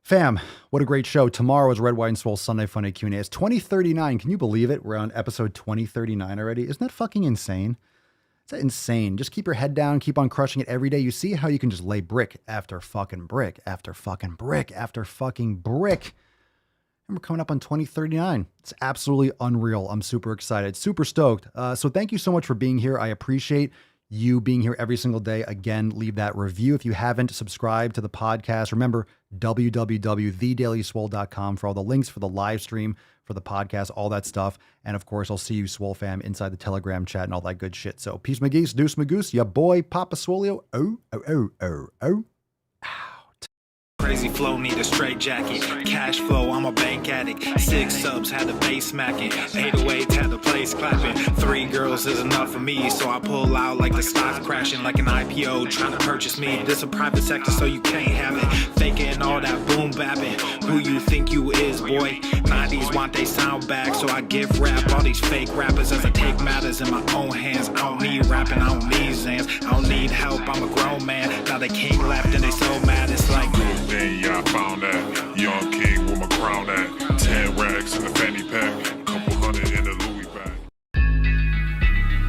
Fam, what a great show. Tomorrow is Red, White, and Swole Sunday Funny Q&A. It's 2039. Can you believe it? We're on episode 2039 already. Isn't that fucking insane? Is that insane? Just keep your head down. Keep on crushing it every day. You see how you can just lay brick after fucking brick after fucking brick after fucking brick. And we're coming up on 2039. It's absolutely unreal. I'm super excited, super stoked. So thank you so much for being here. I appreciate you being here every single day. Again, leave that review. If you haven't subscribed to the podcast, remember www.thedailyswole.com for all the links for the live stream, for the podcast, all that stuff. And of course, I'll see you SwoleFam inside the Telegram chat and all that good shit. So peace, my geese, deuce, my goose, ya boy, Papa Swolio. Oh. Crazy flow, need a straight jacket. Cash flow, I'm a bank addict. 6 subs, had the bass smacking. 808, had the place clapping. 3 girls is enough for me, so I pull out like the stock crashing, like an IPO trying to purchase me. This a private sector, so you can't have it. Faking all that boom bapping. Who you think you is, boy? 90s want they sound back, so I give rap all these fake rappers as I take matters in my own hands. I don't need rapping, I don't need Zans. I don't need help, I'm a grown man. Now they king left and they so mad, it's like... Yeah, I found that. Young king with my crown at. 10 racks in the fanny pack. Couple hundred in the Louis bag.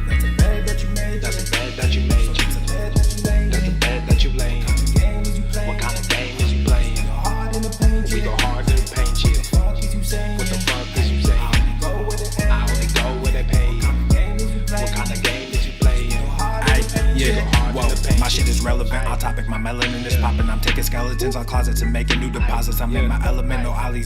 That's a bed that you made. That's a bed that you made. That's a bed that you laid. That's a bed that you laid. What kind of game is you playing? What kind of game is you playing? We go hard in the paint. We go hard in the paint, yeah. What the fuck is you saying? What the fuck is you saying? I only go where they pay. I only go where they pay. What kind of game is you playing? What kind of game is you playing? Yeah, whoa, my shit is relevant, on topic, my melanin is popping. I'm taking skeletons on closets and making new deposits. I'm in my element, no ollies.